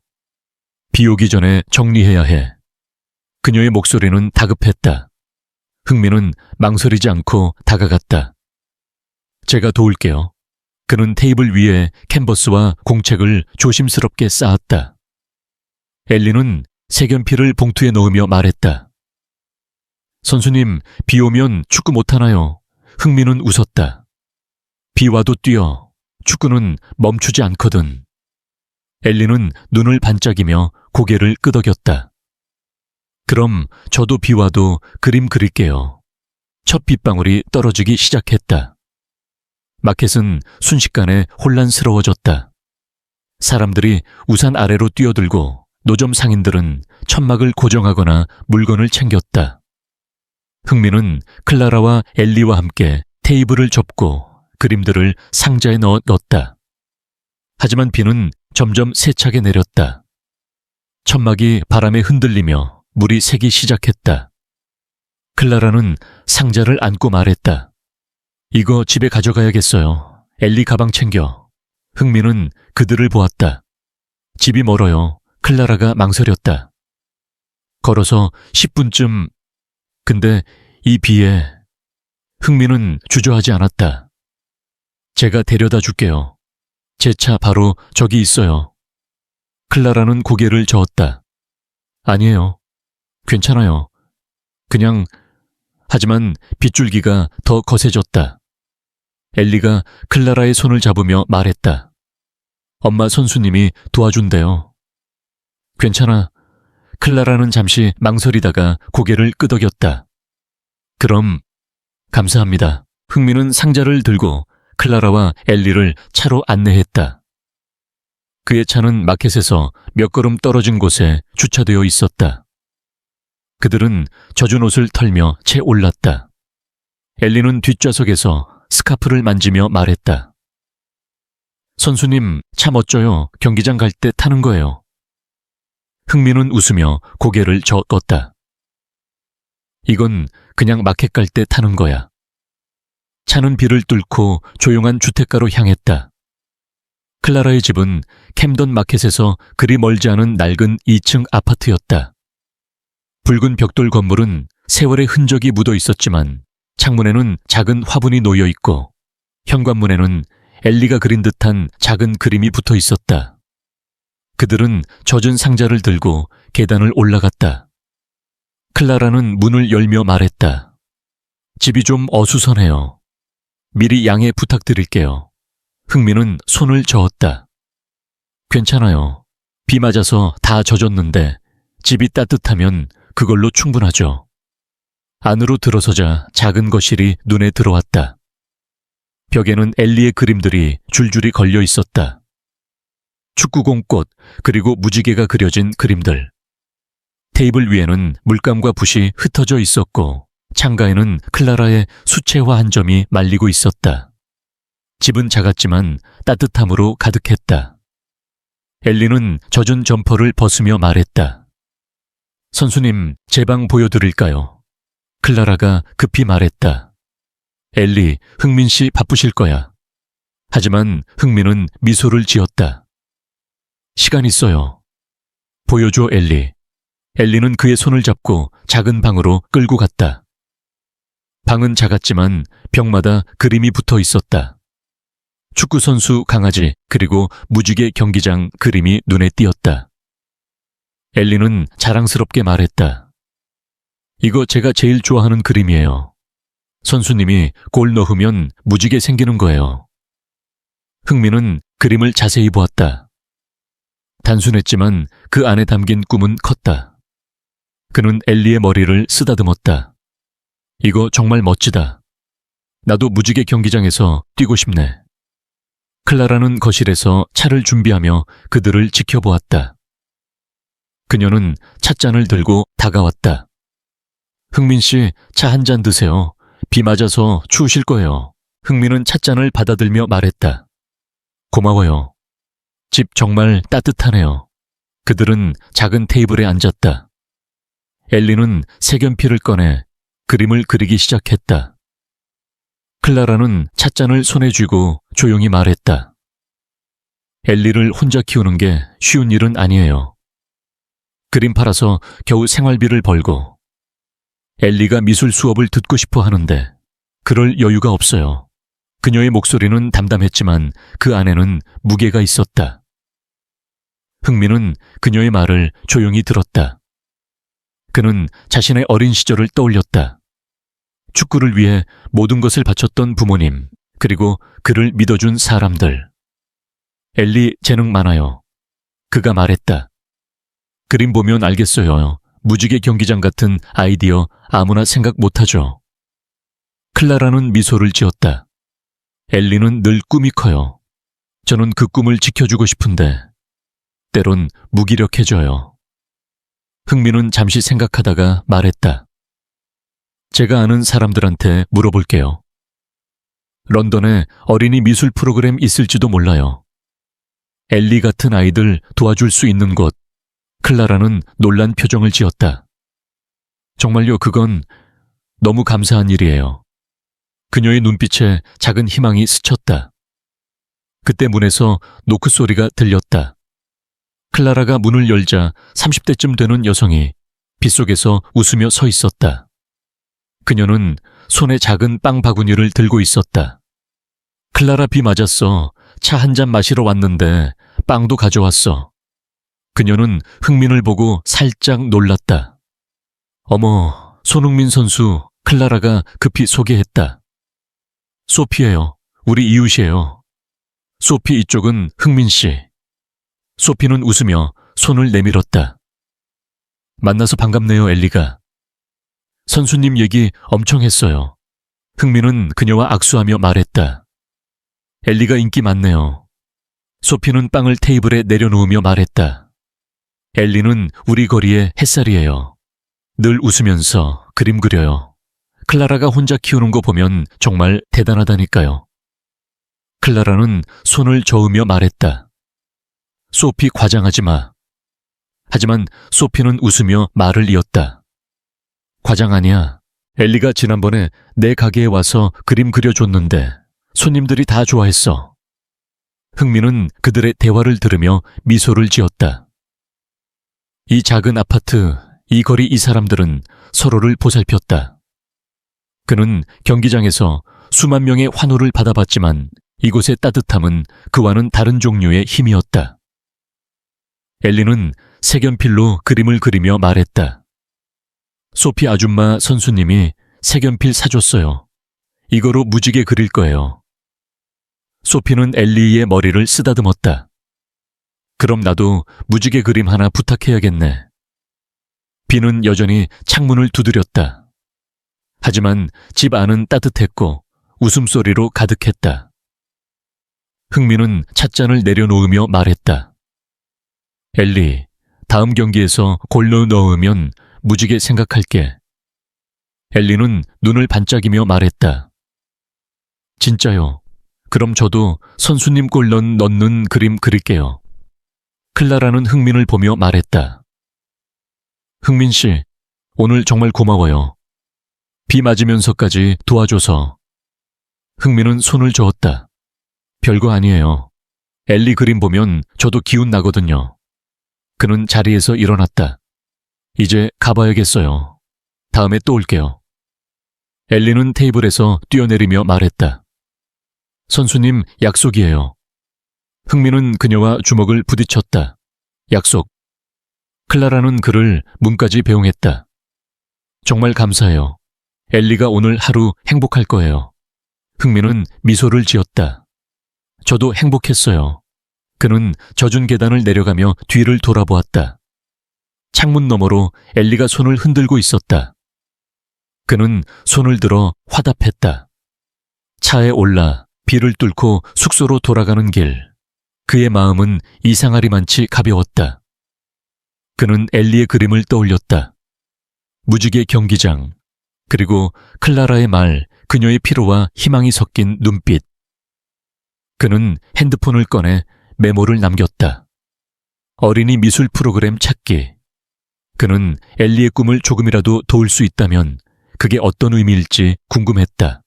비 오기 전에 정리해야 해. 그녀의 목소리는 다급했다. 흥미는 망설이지 않고 다가갔다. 제가 도울게요. 그는 테이블 위에 캔버스와 공책을 조심스럽게 쌓았다. 엘리는 색연필을 봉투에 넣으며 말했다. 선수님, 비 오면 축구 못하나요? 흥미는 웃었다. 비 와도 뛰어. 축구는 멈추지 않거든. 엘리는 눈을 반짝이며 고개를 끄덕였다. 그럼 저도 비 와도 그림 그릴게요. 첫 빗방울이 떨어지기 시작했다. 마켓은 순식간에 혼란스러워졌다. 사람들이 우산 아래로 뛰어들고 노점 상인들은 천막을 고정하거나 물건을 챙겼다. 흥미는 클라라와 엘리와 함께 테이블을 접고 그림들을 상자에 넣었다. 하지만 비는 점점 세차게 내렸다. 천막이 바람에 흔들리며 물이 새기 시작했다. 클라라는 상자를 안고 말했다. 이거 집에 가져가야겠어요. 엘리 가방 챙겨. 흥미는 그들을 보았다. 집이 멀어요. 클라라가 망설였다. 걸어서 10분쯤. 근데 이 비에. 흥미는 주저하지 않았다. 제가 데려다 줄게요. 제 차 바로 저기 있어요. 클라라는 고개를 저었다. 아니에요. 괜찮아요. 그냥. 하지만 빗줄기가 더 거세졌다. 엘리가 클라라의 손을 잡으며 말했다. 엄마 선수님이 도와준대요. 괜찮아. 클라라는 잠시 망설이다가 고개를 끄덕였다. 그럼 감사합니다. 흥미는 상자를 들고 클라라와 엘리를 차로 안내했다. 그의 차는 마켓에서 몇 걸음 떨어진 곳에 주차되어 있었다. 그들은 젖은 옷을 털며 채 올랐다. 엘리는 뒷좌석에서 스카프를 만지며 말했다. 선수님, 차 멋져요. 경기장 갈 때 타는 거예요. 흥미는 웃으며 고개를 저었다. 이건 그냥 마켓 갈 때 타는 거야. 차는 비를 뚫고 조용한 주택가로 향했다. 클라라의 집은 캠던 마켓에서 그리 멀지 않은 낡은 2층 아파트였다. 붉은 벽돌 건물은 세월의 흔적이 묻어 있었지만 창문에는 작은 화분이 놓여 있고 현관문에는 엘리가 그린 듯한 작은 그림이 붙어 있었다. 그들은 젖은 상자를 들고 계단을 올라갔다. 클라라는 문을 열며 말했다. 집이 좀 어수선해요. 미리 양해 부탁드릴게요. 흥미는 손을 저었다. 괜찮아요. 비 맞아서 다 젖었는데 집이 따뜻하면 그걸로 충분하죠. 안으로 들어서자 작은 거실이 눈에 들어왔다. 벽에는 엘리의 그림들이 줄줄이 걸려 있었다. 축구공 꽃, 그리고 무지개가 그려진 그림들. 테이블 위에는 물감과 붓이 흩어져 있었고 창가에는 클라라의 수채화 한 점이 말리고 있었다. 집은 작았지만 따뜻함으로 가득했다. 엘리는 젖은 점퍼를 벗으며 말했다. 선수님, 제 방 보여드릴까요? 클라라가 급히 말했다. 엘리, 흥민 씨 바쁘실 거야. 하지만 흥민은 미소를 지었다. 시간 있어요. 보여줘, 엘리. 엘리는 그의 손을 잡고 작은 방으로 끌고 갔다. 방은 작았지만 벽마다 그림이 붙어 있었다. 축구선수 강아지 그리고 무지개 경기장 그림이 눈에 띄었다. 엘리는 자랑스럽게 말했다. 이거 제가 제일 좋아하는 그림이에요. 선수님이 골 넣으면 무지개 생기는 거예요. 흥민은 그림을 자세히 보았다. 단순했지만 그 안에 담긴 꿈은 컸다. 그는 엘리의 머리를 쓰다듬었다. 이거 정말 멋지다. 나도 무지개 경기장에서 뛰고 싶네. 클라라는 거실에서 차를 준비하며 그들을 지켜보았다. 그녀는 찻잔을 들고 다가왔다. 흥민 씨, 차 한 잔 드세요. 비 맞아서 추우실 거예요. 흥민은 찻잔을 받아들며 말했다. 고마워요. 집 정말 따뜻하네요. 그들은 작은 테이블에 앉았다. 엘리는 색연필을 꺼내 그림을 그리기 시작했다. 클라라는 찻잔을 손에 쥐고 조용히 말했다. 엘리를 혼자 키우는 게 쉬운 일은 아니에요. 그림 팔아서 겨우 생활비를 벌고 엘리가 미술 수업을 듣고 싶어 하는데 그럴 여유가 없어요. 그녀의 목소리는 담담했지만 그 안에는 무게가 있었다. 흥민은 그녀의 말을 조용히 들었다. 그는 자신의 어린 시절을 떠올렸다. 축구를 위해 모든 것을 바쳤던 부모님, 그리고 그를 믿어준 사람들. 엘리 재능 많아요. 그가 말했다. 그림 보면 알겠어요. 무지개 경기장 같은 아이디어 아무나 생각 못하죠. 클라라는 미소를 지었다. 엘리는 늘 꿈이 커요. 저는 그 꿈을 지켜주고 싶은데 때론 무기력해져요. 흥민은 잠시 생각하다가 말했다. 제가 아는 사람들한테 물어볼게요. 런던에 어린이 미술 프로그램 있을지도 몰라요. 엘리 같은 아이들 도와줄 수 있는 곳. 클라라는 놀란 표정을 지었다. 정말요, 그건 너무 감사한 일이에요. 그녀의 눈빛에 작은 희망이 스쳤다. 그때 문에서 노크 소리가 들렸다. 클라라가 문을 열자 30대쯤 되는 여성이 빗속에서 웃으며 서 있었다. 그녀는 손에 작은 빵 바구니를 들고 있었다. 클라라, 비 맞았어. 차 한 잔 마시러 왔는데 빵도 가져왔어. 그녀는 흥민을 보고 살짝 놀랐다. 어머, 손흥민 선수, 클라라가 급히 소개했다. 소피예요. 우리 이웃이에요. 소피 이쪽은 흥민 씨. 소피는 웃으며 손을 내밀었다. 만나서 반갑네요, 엘리가. 선수님 얘기 엄청 했어요. 흥민은 그녀와 악수하며 말했다. 엘리가 인기 많네요. 소피는 빵을 테이블에 내려놓으며 말했다. 엘리는 우리 거리의 햇살이에요. 늘 웃으면서 그림 그려요. 클라라가 혼자 키우는 거 보면 정말 대단하다니까요. 클라라는 손을 저으며 말했다. 소피, 과장하지 마. 하지만 소피는 웃으며 말을 이었다. 과장 아니야. 엘리가 지난번에 내 가게에 와서 그림 그려줬는데 손님들이 다 좋아했어. 흥민은 그들의 대화를 들으며 미소를 지었다. 이 작은 아파트, 이 거리 이 사람들은 서로를 보살폈다. 그는 경기장에서 수만 명의 환호를 받아봤지만 이곳의 따뜻함은 그와는 다른 종류의 힘이었다. 엘리는 색연필로 그림을 그리며 말했다. 소피 아줌마 선수님이 색연필 사줬어요. 이거로 무지개 그릴 거예요. 소피는 엘리의 머리를 쓰다듬었다. 그럼 나도 무지개 그림 하나 부탁해야겠네. 비는 여전히 창문을 두드렸다. 하지만 집 안은 따뜻했고 웃음소리로 가득했다. 흥민은 찻잔을 내려놓으며 말했다. 엘리, 다음 경기에서 골 넣으면 무지개 생각할게. 엘리는 눈을 반짝이며 말했다. 진짜요? 그럼 저도 선수님 골 넣는 그림 그릴게요. 클라라는 흥민을 보며 말했다. 흥민 씨, 오늘 정말 고마워요. 비 맞으면서까지 도와줘서. 흥민은 손을 저었다. 별거 아니에요. 엘리 그림 보면 저도 기운 나거든요. 그는 자리에서 일어났다. 이제 가봐야겠어요. 다음에 또 올게요. 엘리는 테이블에서 뛰어내리며 말했다. 선수님, 약속이에요. 흥미는 그녀와 주먹을 부딪혔다. 약속. 클라라는 그를 문까지 배웅했다. 정말 감사해요. 엘리가 오늘 하루 행복할 거예요. 흥미는 미소를 지었다. 저도 행복했어요. 그는 젖은 계단을 내려가며 뒤를 돌아보았다. 창문 너머로 엘리가 손을 흔들고 있었다. 그는 손을 들어 화답했다. 차에 올라 비를 뚫고 숙소로 돌아가는 길. 그의 마음은 이상하리만치 가벼웠다. 그는 엘리의 그림을 떠올렸다. 무지개 경기장, 그리고 클라라의 말, 그녀의 피로와 희망이 섞인 눈빛. 그는 핸드폰을 꺼내 메모를 남겼다. 어린이 미술 프로그램 찾기. 그는 엘리의 꿈을 조금이라도 도울 수 있다면 그게 어떤 의미일지 궁금했다.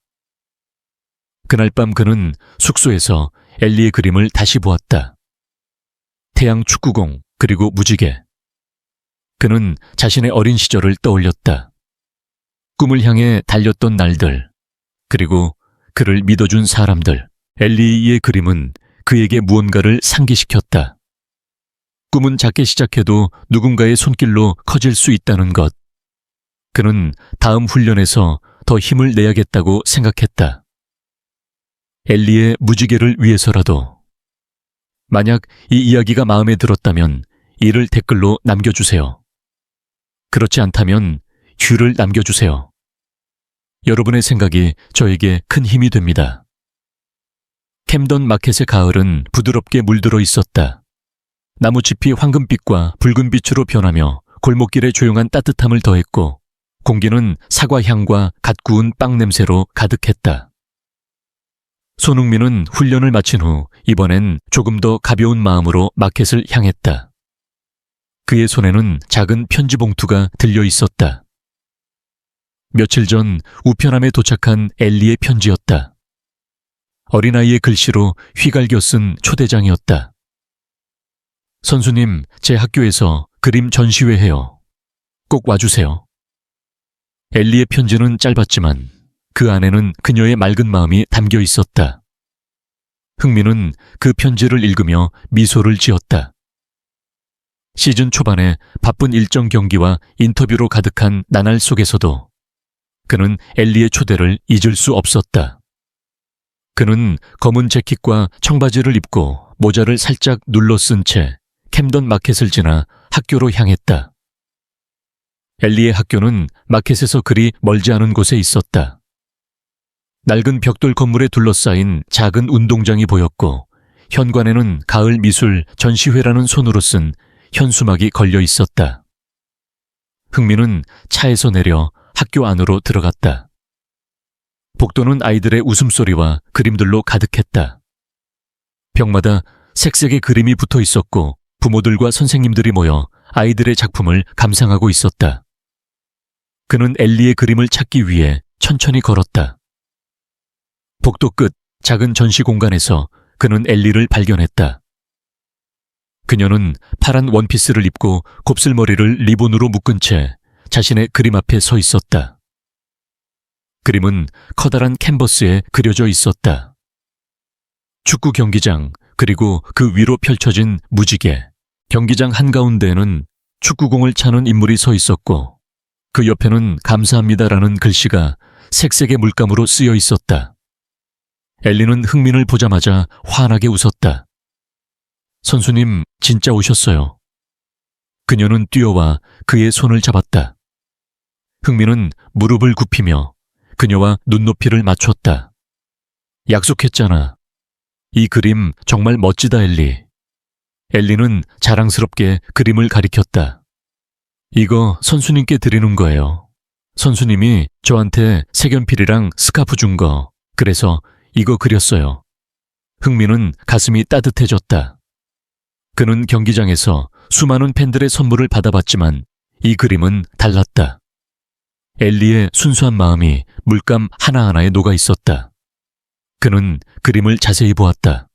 그날 밤 그는 숙소에서 엘리의 그림을 다시 보았다. 태양 축구공, 그리고 무지개. 그는 자신의 어린 시절을 떠올렸다. 꿈을 향해 달렸던 날들, 그리고 그를 믿어준 사람들. 엘리의 그림은 그에게 무언가를 상기시켰다. 꿈은 작게 시작해도 누군가의 손길로 커질 수 있다는 것. 그는 다음 훈련에서 더 힘을 내야겠다고 생각했다. 엘리의 무지개를 위해서라도. 만약 이 이야기가 마음에 들었다면 이를 댓글로 남겨주세요. 그렇지 않다면 휴를 남겨주세요. 여러분의 생각이 저에게 큰 힘이 됩니다. 캠던 마켓의 가을은 부드럽게 물들어 있었다. 나무잎이 황금빛과 붉은빛으로 변하며 골목길에 조용한 따뜻함을 더했고 공기는 사과향과 갓 구운 빵 냄새로 가득했다. 손흥민은 훈련을 마친 후 이번엔 조금 더 가벼운 마음으로 마켓을 향했다. 그의 손에는 작은 편지 봉투가 들려 있었다. 며칠 전 우편함에 도착한 엘리의 편지였다. 어린아이의 글씨로 휘갈겨 쓴 초대장이었다. 선수님, 제 학교에서 그림 전시회 해요. 꼭 와주세요. 엘리의 편지는 짧았지만 그 안에는 그녀의 맑은 마음이 담겨 있었다. 흥미는 그 편지를 읽으며 미소를 지었다. 시즌 초반에 바쁜 일정 경기와 인터뷰로 가득한 나날 속에서도 그는 엘리의 초대를 잊을 수 없었다. 그는 검은 재킷과 청바지를 입고 모자를 살짝 눌러 쓴 채 캠던 마켓을 지나 학교로 향했다. 엘리의 학교는 마켓에서 그리 멀지 않은 곳에 있었다. 낡은 벽돌 건물에 둘러싸인 작은 운동장이 보였고 현관에는 가을 미술 전시회라는 손으로 쓴 현수막이 걸려 있었다. 흥미는 차에서 내려 학교 안으로 들어갔다. 복도는 아이들의 웃음소리와 그림들로 가득했다. 벽마다 색색의 그림이 붙어 있었고 부모들과 선생님들이 모여 아이들의 작품을 감상하고 있었다. 그는 엘리의 그림을 찾기 위해 천천히 걸었다. 복도 끝 작은 전시 공간에서 그는 엘리를 발견했다. 그녀는 파란 원피스를 입고 곱슬머리를 리본으로 묶은 채 자신의 그림 앞에 서 있었다. 그림은 커다란 캔버스에 그려져 있었다. 축구 경기장, 그리고 그 위로 펼쳐진 무지개. 경기장 한가운데에는 축구공을 차는 인물이 서 있었고 그 옆에는 감사합니다라는 글씨가 색색의 물감으로 쓰여 있었다. 엘리는 흥민을 보자마자 환하게 웃었다. 선수님, 진짜 오셨어요. 그녀는 뛰어와 그의 손을 잡았다. 흥민은 무릎을 굽히며 그녀와 눈높이를 맞췄다. 약속했잖아. 이 그림 정말 멋지다, 엘리. 엘리는 자랑스럽게 그림을 가리켰다. 이거 선수님께 드리는 거예요. 선수님이 저한테 색연필이랑 스카프 준 거. 그래서 이거 그렸어요. 흥민은 가슴이 따뜻해졌다. 그는 경기장에서 수많은 팬들의 선물을 받아봤지만 이 그림은 달랐다. 엘리의 순수한 마음이 물감 하나하나에 녹아 있었다. 그는 그림을 자세히 보았다.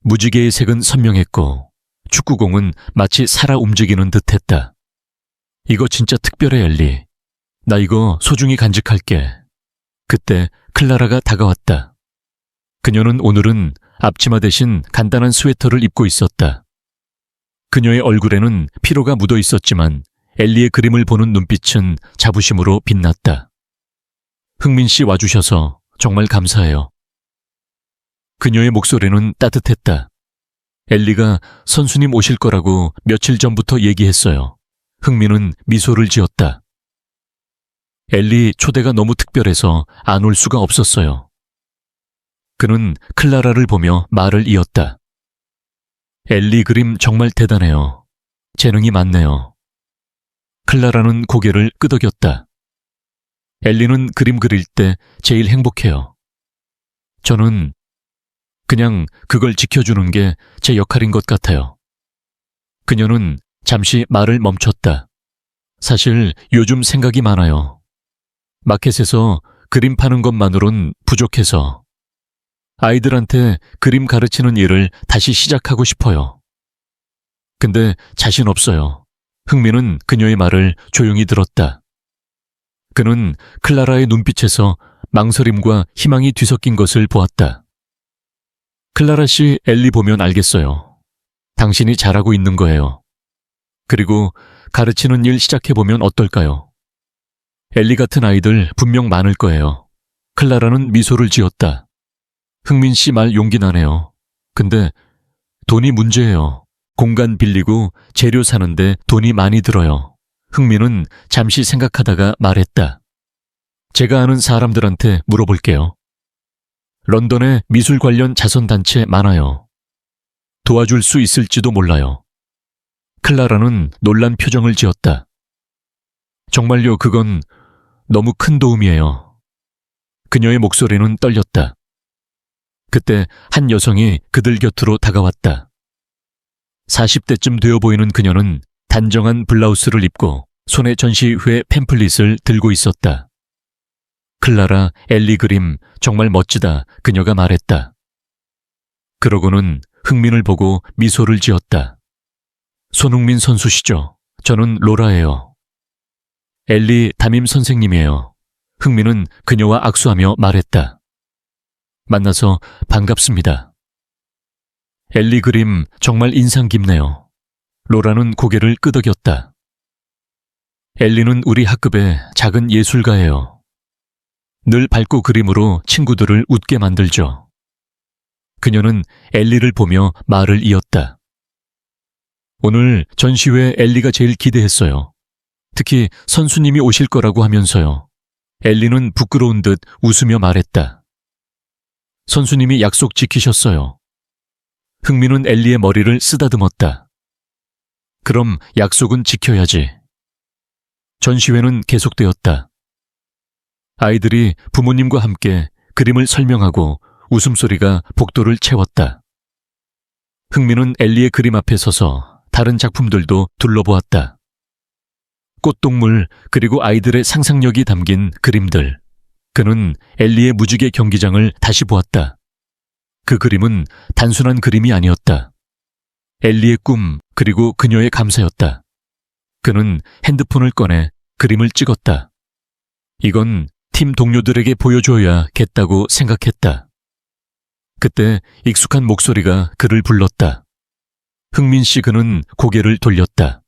무지개의 색은 선명했고 축구공은 마치 살아 움직이는 듯했다. 이거 진짜 특별해, 엘리. 나 이거 소중히 간직할게. 그때 클라라가 다가왔다. 그녀는 오늘은 앞치마 대신 간단한 스웨터를 입고 있었다. 그녀의 얼굴에는 피로가 묻어 있었지만 엘리의 그림을 보는 눈빛은 자부심으로 빛났다. 흥민 씨 와주셔서 정말 감사해요. 그녀의 목소리는 따뜻했다. 엘리가 선수님 오실 거라고 며칠 전부터 얘기했어요. 흥민은 미소를 지었다. 엘리 초대가 너무 특별해서 안 올 수가 없었어요. 그는 클라라를 보며 말을 이었다. 엘리 그림 정말 대단해요. 재능이 많네요. 클라라는 고개를 끄덕였다. 엘리는 그림 그릴 때 제일 행복해요. 저는 그냥 그걸 지켜주는 게 제 역할인 것 같아요. 그녀는 잠시 말을 멈췄다. 사실 요즘 생각이 많아요. 마켓에서 그림 파는 것만으론 부족해서 아이들한테 그림 가르치는 일을 다시 시작하고 싶어요. 근데 자신 없어요. 흥민은 그녀의 말을 조용히 들었다. 그는 클라라의 눈빛에서 망설임과 희망이 뒤섞인 것을 보았다. 클라라 씨, 엘리 보면 알겠어요. 당신이 잘하고 있는 거예요. 그리고 가르치는 일 시작해보면 어떨까요? 엘리 같은 아이들 분명 많을 거예요. 클라라는 미소를 지었다. 흥민 씨 말 용기 나네요. 근데 돈이 문제예요. 공간 빌리고 재료 사는데 돈이 많이 들어요. 흥민은 잠시 생각하다가 말했다. 제가 아는 사람들한테 물어볼게요. 런던에 미술 관련 자선단체 많아요. 도와줄 수 있을지도 몰라요. 클라라는 놀란 표정을 지었다. 정말요, 그건 너무 큰 도움이에요. 그녀의 목소리는 떨렸다. 그때 한 여성이 그들 곁으로 다가왔다. 40대쯤 되어 보이는 그녀는 단정한 블라우스를 입고 손에 전시회 팸플릿을 들고 있었다. 클라라, 엘리 그림 정말 멋지다, 그녀가 말했다. 그러고는 흥민을 보고 미소를 지었다. 손흥민 선수시죠? 저는 로라예요. 엘리 담임 선생님이에요. 흥민은 그녀와 악수하며 말했다. 만나서 반갑습니다. 엘리 그림 정말 인상 깊네요. 로라는 고개를 끄덕였다. 엘리는 우리 학급의 작은 예술가예요. 늘 밝고 그림으로 친구들을 웃게 만들죠. 그녀는 엘리를 보며 말을 이었다. 오늘 전시회에 엘리가 제일 기대했어요. 특히 선수님이 오실 거라고 하면서요. 엘리는 부끄러운 듯 웃으며 말했다. 선수님이 약속 지키셨어요. 흥민은 엘리의 머리를 쓰다듬었다. 그럼 약속은 지켜야지. 전시회는 계속되었다. 아이들이 부모님과 함께 그림을 설명하고 웃음소리가 복도를 채웠다. 흥민은 엘리의 그림 앞에 서서 다른 작품들도 둘러보았다. 꽃동물 그리고 아이들의 상상력이 담긴 그림들. 그는 엘리의 무지개 경기장을 다시 보았다. 그 그림은 단순한 그림이 아니었다. 엘리의 꿈 그리고 그녀의 감사였다. 그는 핸드폰을 꺼내 그림을 찍었다. 이건 팀 동료들에게 보여줘야겠다고 생각했다. 그때 익숙한 목소리가 그를 불렀다. 흥민 씨, 그는 고개를 돌렸다.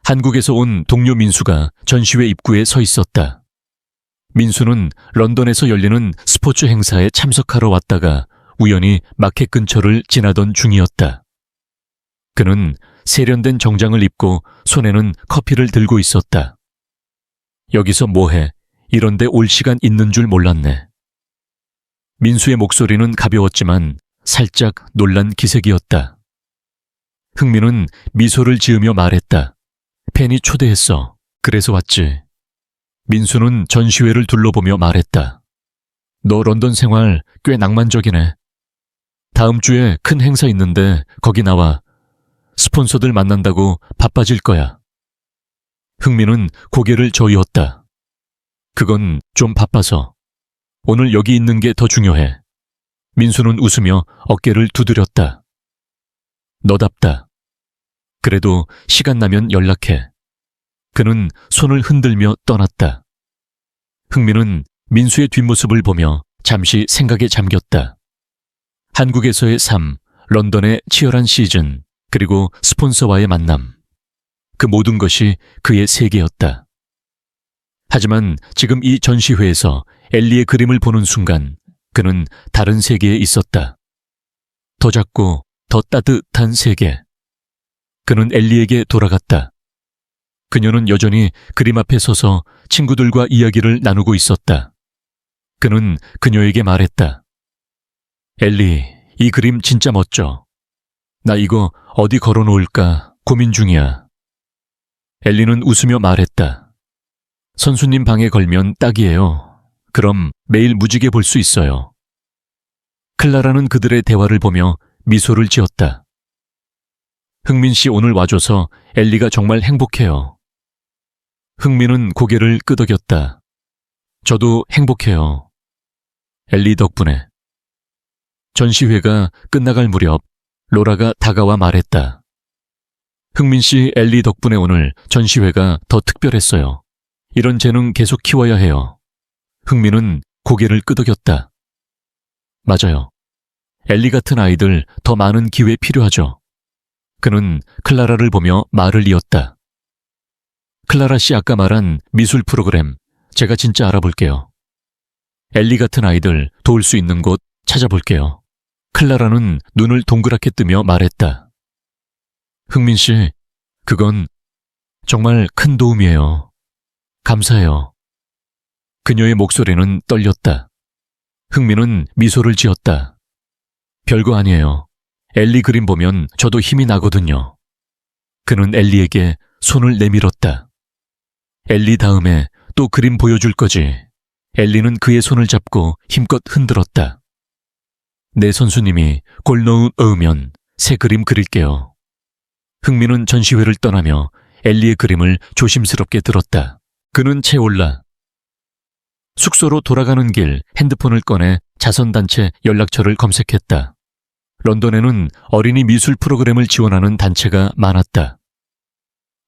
한국에서 온 동료 민수가 전시회 입구에 서 있었다. 민수는 런던에서 열리는 스포츠 행사에 참석하러 왔다가 우연히 마켓 근처를 지나던 중이었다. 그는 세련된 정장을 입고 손에는 커피를 들고 있었다. 여기서 뭐해? 이런데 올 시간 있는 줄 몰랐네. 민수의 목소리는 가벼웠지만 살짝 놀란 기색이었다. 흥민은 미소를 지으며 말했다. 팬이 초대했어. 그래서 왔지. 민수는 전시회를 둘러보며 말했다. 너 런던 생활 꽤 낭만적이네. 다음 주에 큰 행사 있는데 거기 나와. 스폰서들 만난다고 바빠질 거야. 흥민은 고개를 저이었다. 그건 좀 바빠서. 오늘 여기 있는 게 더 중요해. 민수는 웃으며 어깨를 두드렸다. 너답다. 그래도 시간 나면 연락해. 그는 손을 흔들며 떠났다. 흥민은 민수의 뒷모습을 보며 잠시 생각에 잠겼다. 한국에서의 삶, 런던의 치열한 시즌, 그리고 스폰서와의 만남. 그 모든 것이 그의 세계였다. 하지만 지금 이 전시회에서 엘리의 그림을 보는 순간 그는 다른 세계에 있었다. 더 작고 더 따뜻한 세계. 그는 엘리에게 돌아갔다. 그녀는 여전히 그림 앞에 서서 친구들과 이야기를 나누고 있었다. 그는 그녀에게 말했다. 엘리, 이 그림 진짜 멋져. 나 이거 어디 걸어놓을까 고민 중이야. 엘리는 웃으며 말했다. 선수님 방에 걸면 딱이에요. 그럼 매일 무지개 볼 수 있어요. 클라라는 그들의 대화를 보며 미소를 지었다. 흥민 씨 오늘 와줘서 엘리가 정말 행복해요. 흥민은 고개를 끄덕였다. 저도 행복해요. 엘리 덕분에. 전시회가 끝나갈 무렵 로라가 다가와 말했다. 흥민 씨, 엘리 덕분에 오늘 전시회가 더 특별했어요. 이런 재능 계속 키워야 해요. 흥민은 고개를 끄덕였다. 맞아요. 엘리 같은 아이들 더 많은 기회 필요하죠. 그는 클라라를 보며 말을 이었다. 클라라 씨 아까 말한 미술 프로그램 제가 진짜 알아볼게요. 엘리 같은 아이들 도울 수 있는 곳 찾아볼게요. 클라라는 눈을 동그랗게 뜨며 말했다. 흥민 씨, 그건 정말 큰 도움이에요. 감사해요. 그녀의 목소리는 떨렸다. 흥민은 미소를 지었다. 별거 아니에요. 엘리 그림 보면 저도 힘이 나거든요. 그는 엘리에게 손을 내밀었다. 엘리 다음에 또 그림 보여줄 거지. 엘리는 그의 손을 잡고 힘껏 흔들었다. 내 선수님이 골 넣으면 새 그림 그릴게요. 흥민은 전시회를 떠나며 엘리의 그림을 조심스럽게 들었다. 그는 채올라. 숙소로 돌아가는 길 핸드폰을 꺼내 자선단체 연락처를 검색했다. 런던에는 어린이 미술 프로그램을 지원하는 단체가 많았다.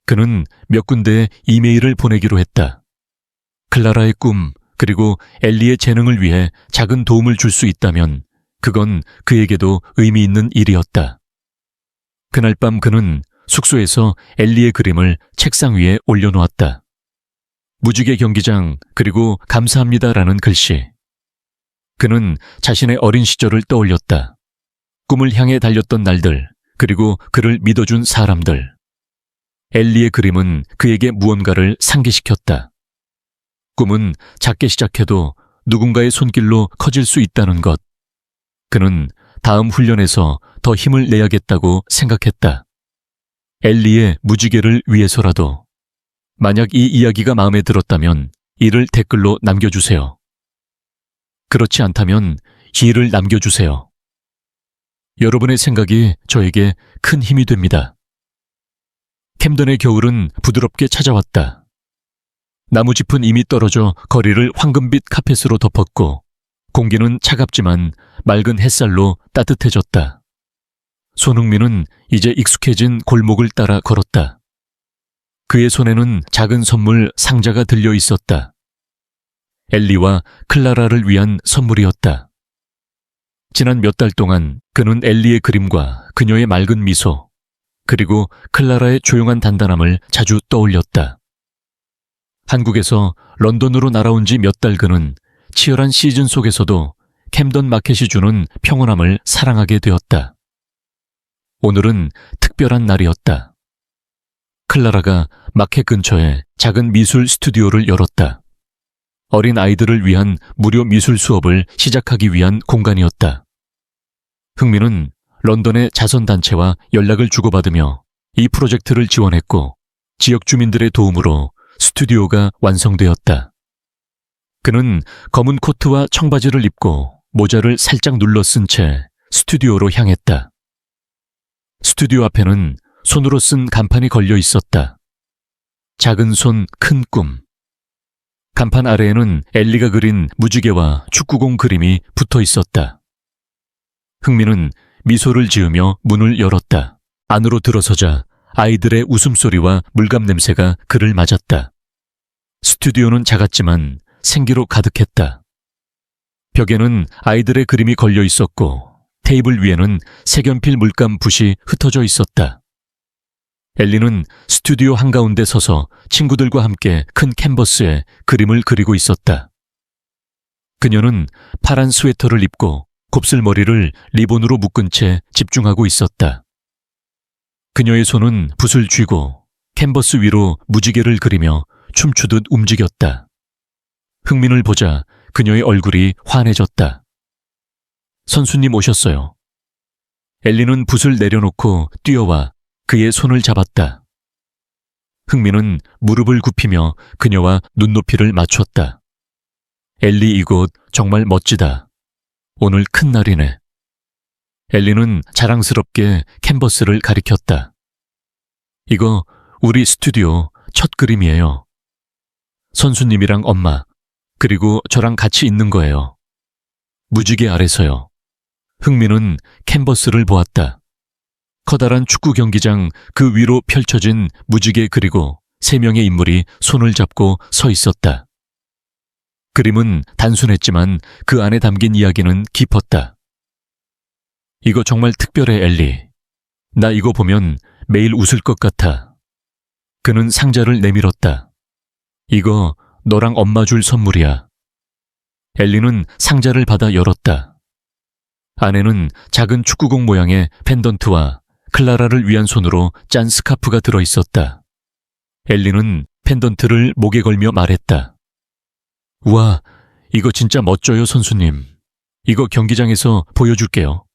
그는 몇 군데에 이메일을 보내기로 했다. 클라라의 꿈 그리고 엘리의 재능을 위해 작은 도움을 줄 수 있다면 그건 그에게도 의미 있는 일이었다. 그날 밤 그는 숙소에서 엘리의 그림을 책상 위에 올려놓았다. 무지개 경기장 그리고 감사합니다라는 글씨. 그는 자신의 어린 시절을 떠올렸다. 꿈을 향해 달렸던 날들, 그리고 그를 믿어준 사람들. 엘리의 그림은 그에게 무언가를 상기시켰다. 꿈은 작게 시작해도 누군가의 손길로 커질 수 있다는 것. 그는 다음 훈련에서 더 힘을 내야겠다고 생각했다. 엘리의 무지개를 위해서라도. 만약 이 이야기가 마음에 들었다면 이를 댓글로 남겨주세요. 그렇지 않다면 이를 남겨주세요. 여러분의 생각이 저에게 큰 힘이 됩니다. 캠던의 겨울은 부드럽게 찾아왔다. 나무짚은 이미 떨어져 거리를 황금빛 카펫으로 덮었고 공기는 차갑지만 맑은 햇살로 따뜻해졌다. 손흥민은 이제 익숙해진 골목을 따라 걸었다. 그의 손에는 작은 선물 상자가 들려 있었다. 엘리와 클라라를 위한 선물이었다. 지난 몇 달 동안 그는 엘리의 그림과 그녀의 맑은 미소, 그리고 클라라의 조용한 단단함을 자주 떠올렸다. 한국에서 런던으로 날아온 지 몇 달 그는 치열한 시즌 속에서도 캠던 마켓이 주는 평온함을 사랑하게 되었다. 오늘은 특별한 날이었다. 클라라가 마켓 근처에 작은 미술 스튜디오를 열었다. 어린 아이들을 위한 무료 미술 수업을 시작하기 위한 공간이었다. 흥민은 런던의 자선단체와 연락을 주고받으며 이 프로젝트를 지원했고 지역 주민들의 도움으로 스튜디오가 완성되었다. 그는 검은 코트와 청바지를 입고 모자를 살짝 눌러 쓴 채 스튜디오로 향했다. 스튜디오 앞에는 손으로 쓴 간판이 걸려 있었다. 작은 손, 큰 꿈. 간판 아래에는 엘리가 그린 무지개와 축구공 그림이 붙어 있었다. 흥민은 미소를 지으며 문을 열었다. 안으로 들어서자 아이들의 웃음소리와 물감 냄새가 그를 맞았다. 스튜디오는 작았지만 생기로 가득했다. 벽에는 아이들의 그림이 걸려 있었고 테이블 위에는 색연필 물감 붓이 흩어져 있었다. 엘리는 스튜디오 한가운데 서서 친구들과 함께 큰 캔버스에 그림을 그리고 있었다. 그녀는 파란 스웨터를 입고 곱슬머리를 리본으로 묶은 채 집중하고 있었다. 그녀의 손은 붓을 쥐고 캔버스 위로 무지개를 그리며 춤추듯 움직였다. 흥민을 보자 그녀의 얼굴이 환해졌다. 선수님 오셨어요. 엘리는 붓을 내려놓고 뛰어와 그의 손을 잡았다. 흥민은 무릎을 굽히며 그녀와 눈높이를 맞췄다. 엘리 이곳 정말 멋지다. 오늘 큰 날이네. 엘리는 자랑스럽게 캔버스를 가리켰다. 이거 우리 스튜디오 첫 그림이에요. 선수님이랑 엄마, 그리고 저랑 같이 있는 거예요. 무지개 아래서요. 흥민은 캔버스를 보았다. 커다란 축구 경기장 그 위로 펼쳐진 무지개 그리고 3명의 인물이 손을 잡고 서 있었다. 그림은 단순했지만 그 안에 담긴 이야기는 깊었다. 이거 정말 특별해, 엘리. 나 이거 보면 매일 웃을 것 같아. 그는 상자를 내밀었다. 이거 너랑 엄마 줄 선물이야. 엘리는 상자를 받아 열었다. 안에는 작은 축구공 모양의 펜던트와 클라라를 위한 손으로 짠 스카프가 들어 있었다. 엘리는 펜던트를 목에 걸며 말했다. 우와, 이거 진짜 멋져요, 선수님. 이거 경기장에서 보여줄게요.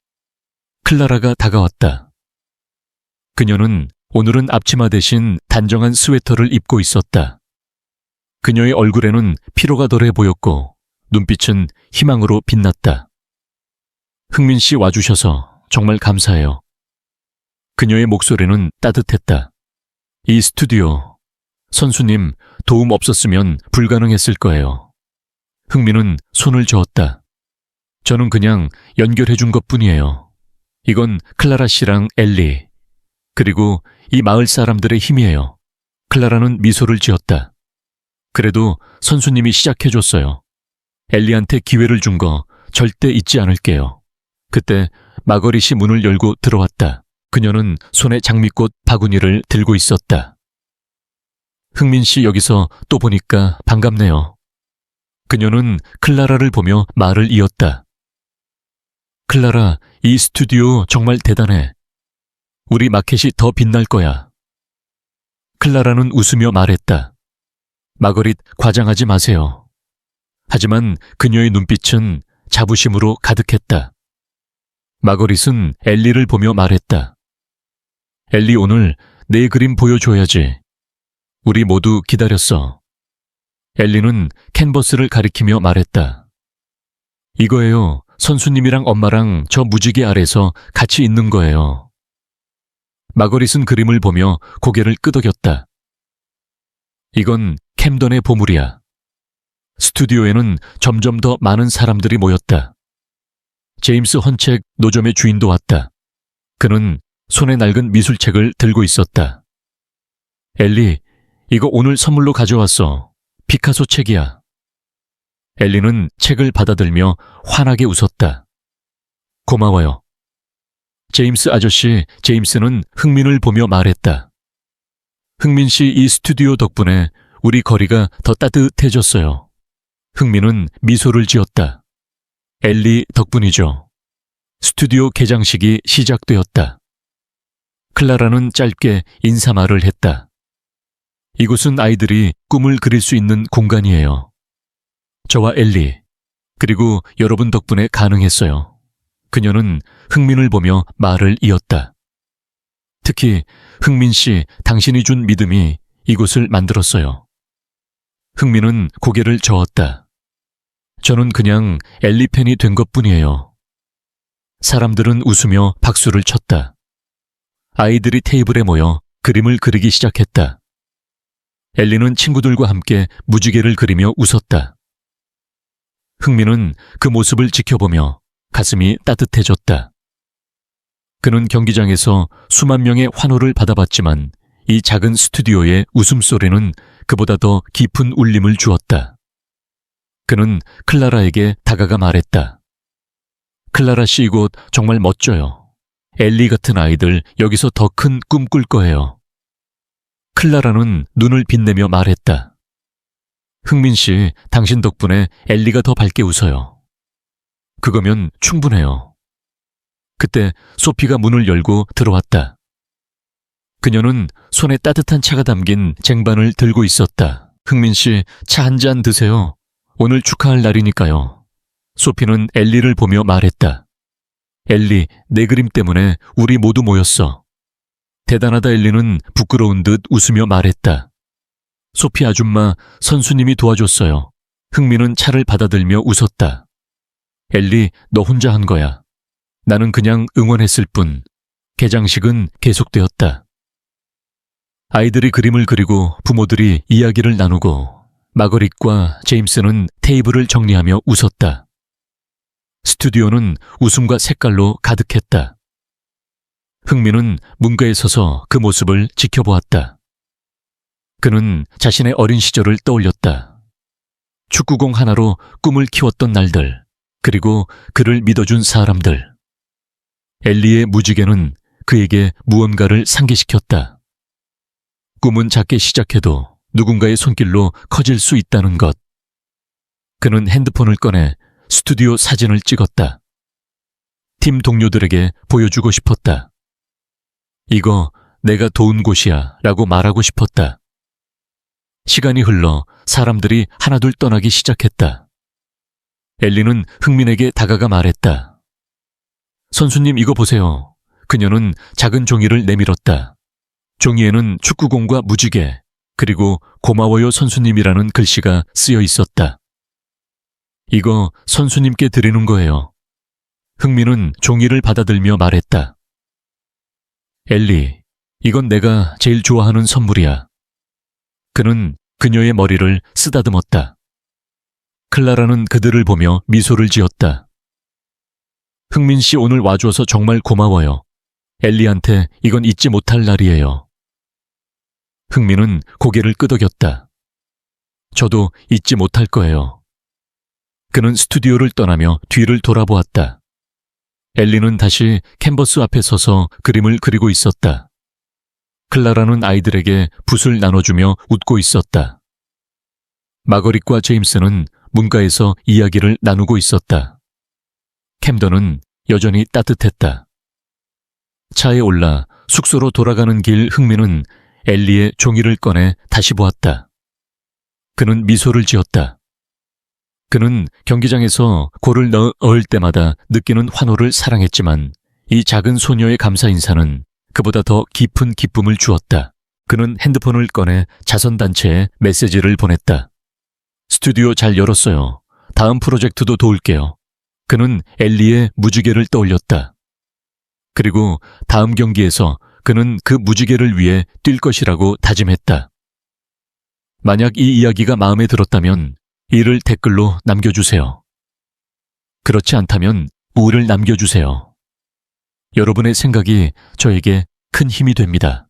클라라가 다가왔다. 그녀는 오늘은 앞치마 대신 단정한 스웨터를 입고 있었다. 그녀의 얼굴에는 피로가 덜해 보였고 눈빛은 희망으로 빛났다. 흥민 씨 와주셔서 정말 감사해요. 그녀의 목소리는 따뜻했다. 이 스튜디오, 선수님 도움 없었으면 불가능했을 거예요. 흥민은 손을 저었다. 저는 그냥 연결해 준 것뿐이에요. 이건 클라라 씨랑 엘리, 그리고 이 마을 사람들의 힘이에요. 클라라는 미소를 지었다. 그래도 선수님이 시작해줬어요. 엘리한테 기회를 준 거 절대 잊지 않을게요. 그때 마거릿이 문을 열고 들어왔다. 그녀는 손에 장미꽃 바구니를 들고 있었다. 흥민 씨 여기서 또 보니까 반갑네요. 그녀는 클라라를 보며 말을 이었다. 클라라, 이 스튜디오 정말 대단해. 우리 마켓이 더 빛날 거야. 클라라는 웃으며 말했다. 마거릿 과장하지 마세요. 하지만 그녀의 눈빛은 자부심으로 가득했다. 마거릿은 엘리를 보며 말했다. 엘리 오늘 내 그림 보여줘야지. 우리 모두 기다렸어. 엘리는 캔버스를 가리키며 말했다. 이거예요. 선수님이랑 엄마랑 저 무지개 아래서 같이 있는 거예요. 마거릿은 그림을 보며 고개를 끄덕였다. 이건 캠던의 보물이야. 스튜디오에는 점점 더 많은 사람들이 모였다. 제임스 헌책 노점의 주인도 왔다. 그는 손에 낡은 미술책을 들고 있었다. 엘리, 이거 오늘 선물로 가져왔어. 피카소 책이야. 엘리는 책을 받아들며 환하게 웃었다. 고마워요. 제임스 아저씨, 제임스는 흥민을 보며 말했다. 흥민 씨 이 스튜디오 덕분에 우리 거리가 더 따뜻해졌어요. 흥민은 미소를 지었다. 엘리 덕분이죠. 스튜디오 개장식이 시작되었다. 클라라는 짧게 인사말을 했다. 이곳은 아이들이 꿈을 그릴 수 있는 공간이에요. 저와 엘리, 그리고 여러분 덕분에 가능했어요. 그녀는 흥민을 보며 말을 이었다. 특히 흥민 씨, 당신이 준 믿음이 이곳을 만들었어요. 흥민은 고개를 저었다. 저는 그냥 엘리 팬이 된 것뿐이에요. 사람들은 웃으며 박수를 쳤다. 아이들이 테이블에 모여 그림을 그리기 시작했다. 엘리는 친구들과 함께 무지개를 그리며 웃었다. 흥민은 그 모습을 지켜보며 가슴이 따뜻해졌다. 그는 경기장에서 수만 명의 환호를 받아봤지만 이 작은 스튜디오의 웃음소리는 그보다 더 깊은 울림을 주었다. 그는 클라라에게 다가가 말했다. 클라라 씨 이곳 정말 멋져요. 엘리 같은 아이들 여기서 더 큰 꿈 꿀 거예요. 클라라는 눈을 빛내며 말했다. 흥민 씨, 당신 덕분에 엘리가 더 밝게 웃어요. 그거면 충분해요. 그때 소피가 문을 열고 들어왔다. 그녀는 손에 따뜻한 차가 담긴 쟁반을 들고 있었다. 흥민 씨, 차 한 잔 드세요. 오늘 축하할 날이니까요. 소피는 엘리를 보며 말했다. 엘리, 내 그림 때문에 우리 모두 모였어. 대단하다. 엘리는 부끄러운 듯 웃으며 말했다. 소피 아줌마, 선수님이 도와줬어요. 흥민은 차를 받아들며 웃었다. 엘리, 너 혼자 한 거야. 나는 그냥 응원했을 뿐. 개장식은 계속되었다. 아이들이 그림을 그리고 부모들이 이야기를 나누고 마거릿과 제임스는 테이블을 정리하며 웃었다. 스튜디오는 웃음과 색깔로 가득했다. 흥민은 문가에 서서 그 모습을 지켜보았다. 그는 자신의 어린 시절을 떠올렸다. 축구공 하나로 꿈을 키웠던 날들, 그리고 그를 믿어준 사람들. 엘리의 무지개는 그에게 무언가를 상기시켰다. 꿈은 작게 시작해도 누군가의 손길로 커질 수 있다는 것. 그는 핸드폰을 꺼내 스튜디오 사진을 찍었다. 팀 동료들에게 보여주고 싶었다. 이거 내가 도운 곳이야 라고 말하고 싶었다. 시간이 흘러 사람들이 하나둘 떠나기 시작했다. 엘리는 흥민에게 다가가 말했다. 선수님 이거 보세요. 그녀는 작은 종이를 내밀었다. 종이에는 축구공과 무지개, 그리고 고마워요 선수님이라는 글씨가 쓰여 있었다. 이거 선수님께 드리는 거예요. 흥민은 종이를 받아들며 말했다. 엘리, 이건 내가 제일 좋아하는 선물이야. 그는 그녀의 머리를 쓰다듬었다. 클라라는 그들을 보며 미소를 지었다. 흥민 씨 오늘 와줘서 정말 고마워요. 엘리한테 이건 잊지 못할 날이에요. 흥민은 고개를 끄덕였다. 저도 잊지 못할 거예요. 그는 스튜디오를 떠나며 뒤를 돌아보았다. 엘리는 다시 캔버스 앞에 서서 그림을 그리고 있었다. 클라라는 아이들에게 붓을 나눠주며 웃고 있었다. 마거릿과 제임스는 문가에서 이야기를 나누고 있었다. 캠던은 여전히 따뜻했다. 차에 올라 숙소로 돌아가는 길 흥민은 엘리의 종이를 꺼내 다시 보았다. 그는 미소를 지었다. 그는 경기장에서 골을 넣을 때마다 느끼는 환호를 사랑했지만 이 작은 소녀의 감사 인사는 그보다 더 깊은 기쁨을 주었다. 그는 핸드폰을 꺼내 자선단체에 메시지를 보냈다. 스튜디오 잘 열었어요. 다음 프로젝트도 도울게요. 그는 엘리의 무지개를 떠올렸다. 그리고 다음 경기에서 그는 그 무지개를 위해 뛸 것이라고 다짐했다. 만약 이 이야기가 마음에 들었다면 이를 댓글로 남겨주세요. 그렇지 않다면 우를 남겨주세요. 여러분의 생각이 저에게 큰 힘이 됩니다.